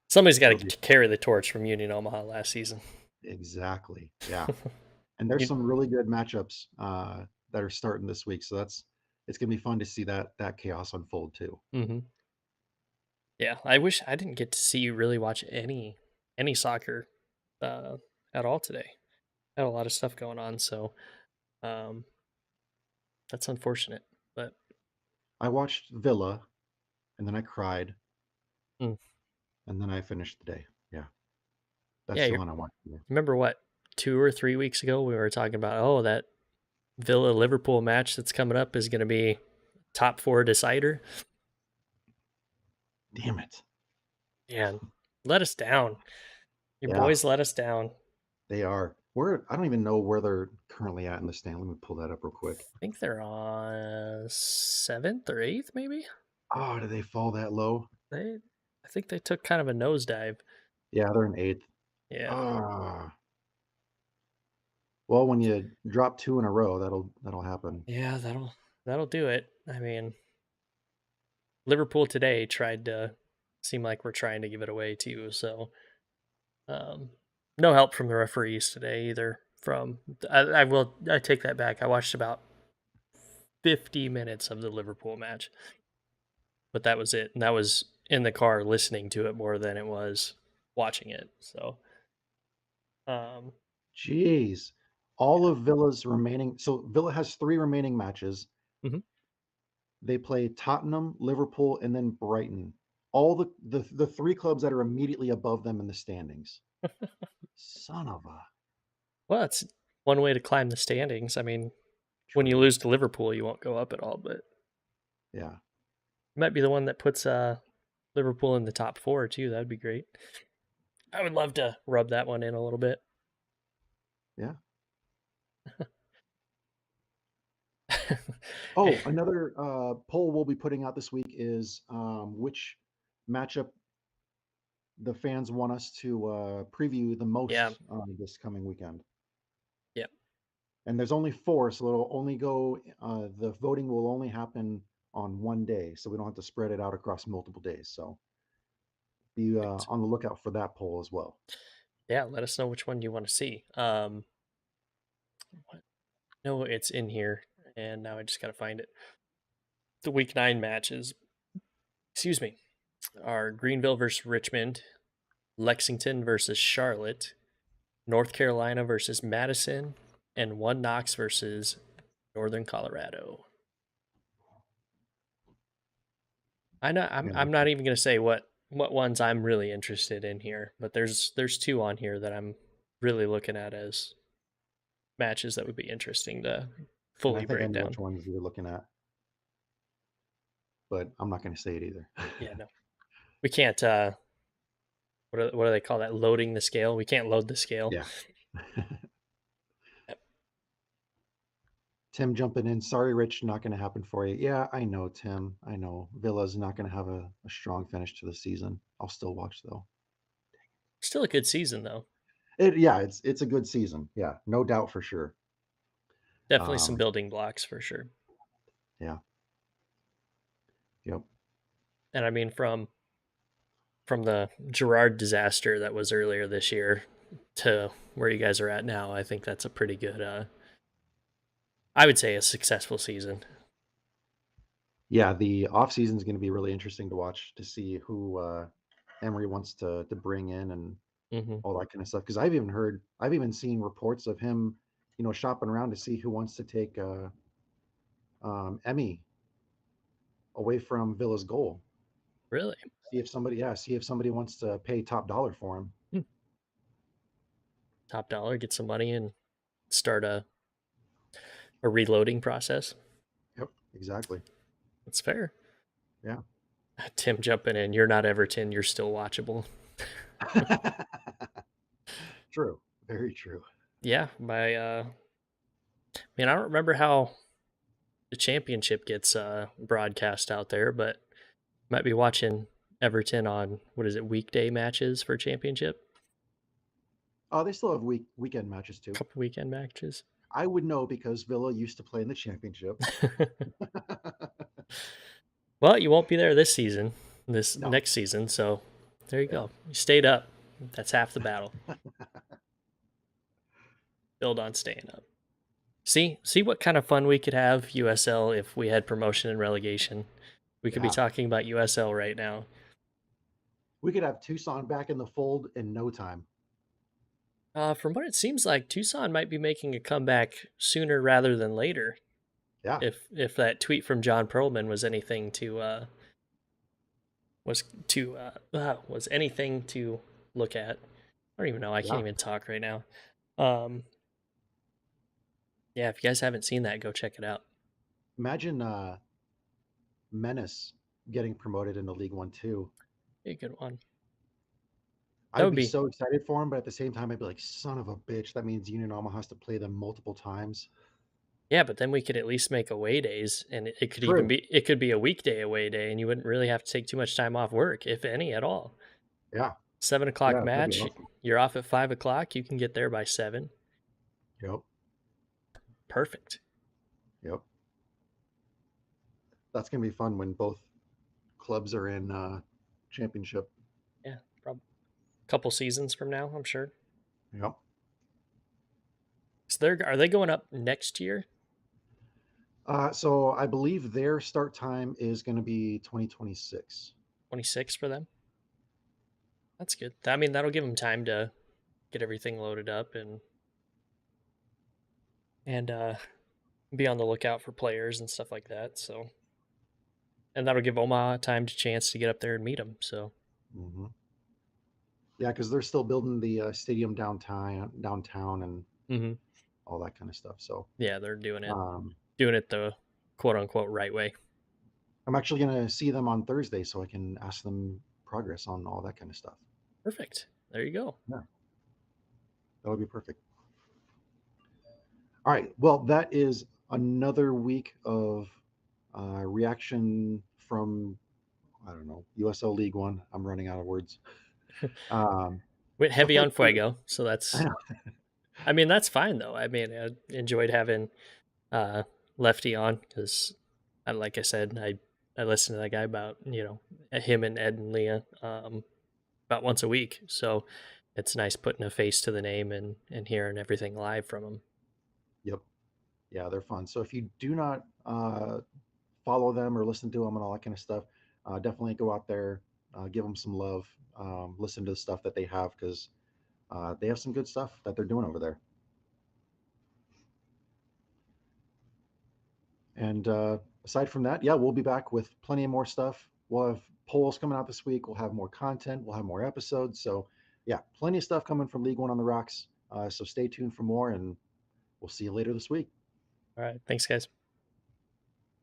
Somebody's got It'll to be carry the torch from Union Omaha last season. exactly. Yeah. And there's You- some really good matchups that are starting this week. So it's gonna be fun to see that chaos unfold too. Mhm. Yeah, I wish I didn't get to see you really watch any soccer uh, at all today. Had a lot of stuff going on, so um, that's unfortunate. But I watched Villa and then I cried mm, and then I finished the day. Yeah. yeah, That's the you one I watched today. remember what 2 or 3 weeks ago we were talking about? Oh, that Villa Liverpool match that's coming up is going to be top four decider. Damn it. And let us down. Your Yeah, boys let us down. they are. I don't even know where they're currently at in the stand. Let me pull that up real quick. I think they're on 7th or 8th, maybe. Oh, did they fall that low? I think they took kind of a nosedive. Yeah, they're in eighth. Yeah. Ah, well, when you drop two in a row, that'll happen. Yeah, that'll do it. I mean, Liverpool today tried to seem like we're trying to give it away too. So, um, no help from the referees today either. I take that back. I watched about 50 minutes of the Liverpool match, but that was it. And that was in the car listening to it more than it was watching it. So, um, Jeez. All of Villa's remaining. So Villa has three remaining matches. Mhm. They play Tottenham, Liverpool, and then Brighton. All the three clubs that are immediately above them in the standings. Son of a well, it's one way to climb the standings. I mean, when you true. lose to Liverpool, you won't go up at all, but it Yeah. might be the one that puts Liverpool in the top four too. That'd be great. I would love to rub that one in a little bit. Yeah. Hey, Oh, another poll we'll be putting out this week is which matchup the fans want us to preview the yeah, most this coming weekend. yeah. And there's only four, so it'll only go. The voting will only happen on one day, so we don't have to spread it out across multiple days. So be Perfect. on the lookout for that poll as well. Yeah, let us know which one you want to see. What? No, it's in here, and now I just gotta find it. The week 9 matches, excuse me, are Greenville versus Richmond, Lexington versus Charlotte, North Carolina versus Madison, and One Knox versus Northern Colorado. I know I'm Yeah, I'm not even gonna say what ones I'm really interested in here, but there's two on here that I'm really looking at as matches that would be interesting to and I fully think I break know down. which ones you're looking at, but I'm not going to say it either. Yeah, no. We can't what do they call that? Loading the scale. We can't load the scale. Yeah. Tim jumping in. Sorry, Rich, not going to happen for you. Yeah, I know, Tim. I know. Villa's not going to have a strong finish to the season. I'll still watch though. Still a good season though. Yeah, it's a good season. Yeah, no doubt for sure. Definitely some Um, building blocks for sure. yeah. Yep. And I mean from the Gerard disaster that was earlier this year to where you guys are at now, I think that's a pretty good I would say a successful season. Yeah, the off season is going to be really interesting to watch to see who Emery wants to bring in and Hmm. all that kind of stuff. Because I've even seen reports of him, shopping around to see who wants to take Emmy away from Villa's goal. Really? See if somebody wants to pay top dollar for him. Hmm. Top dollar, get some money and start a reloading process. Yep, exactly. That's fair. Yeah. Tim jumping in. You're not Everton. You're still watchable. True. Very true. Yeah. Man, I don't remember how the championship gets broadcast out there, but might be watching Everton on what is it, weekday matches for championship? Oh, they still have weekend matches too. Couple weekend matches. I would know because Villa used to play in the championship. Well, you won't be there this season, this No, next season. So there you yeah, go. You stayed up. That's half the battle. Build on staying up. See what kind of fun we could have USL if we had promotion and relegation. We could be yeah. talking about USL right now. We could have Tucson back in the fold in no time. From what it seems like, Tucson might be making a comeback sooner rather than later. Yeah, If that tweet from John Perlman was anything to was anything to look at. I don't even know. I can't yeah. even talk right now. Um, yeah, if you guys haven't seen that, go check it out. Imagine Menace getting promoted into League One too. Be a good one. That I'd would be be so excited for him, but at the same time, I'd be like, son of a bitch. That means Union Alma has to play them multiple times. yeah, but then we could at least make away days, and it could even True. be it could be a weekday away day, and you wouldn't really have to take too much time off work, if any at all. Yeah. 7 o'clock Yeah, that'd be match, awesome. you're off at 5 o'clock. You can get there by 7. Yep. Perfect. Yep. That's gonna be fun when both clubs are in championship. Yeah, probably a couple seasons from now, I'm sure. Yep. So are they going up next year? So I believe their start time is going to be 2026. 26 for them. That's good. I mean, that'll give them time to get everything loaded up and be on the lookout for players and stuff like that. So, and that'll give Omaha time to chance to get up there and meet them. So, Hmm. Yeah, because they're still building the stadium downtown, and hmm all that kind of stuff. So yeah, they're doing um, it the quote unquote right way. I'm actually going to see them on Thursday, so I can ask them progress on all that kind of stuff. Perfect. There you go. Yeah, that would be perfect. All right. Well, that is another week of reaction from, I don't know, USL League One. I'm running out of words. Went So heavy on thanks for. Fuego, so I that's. know. I mean, that's fine though. I mean, I enjoyed having uh, Lefty on because, like I said, I listen to that guy about him and Ed and Leah about once a week. So it's nice putting a face to the name and hearing everything live from him. Yep. Yeah, they're fun. So if you do not follow them or listen to them and all that kind of stuff, definitely go out there, give them some love, listen to the stuff that they have because they have some good stuff that they're doing over there. And aside from that, yeah, we'll be back with plenty of more stuff. We'll have polls coming out this week. We'll have more content. We'll have more episodes. So yeah, plenty of stuff coming from League One on the Rocks. So stay tuned for more, and we'll see you later this week. All right, thanks, guys.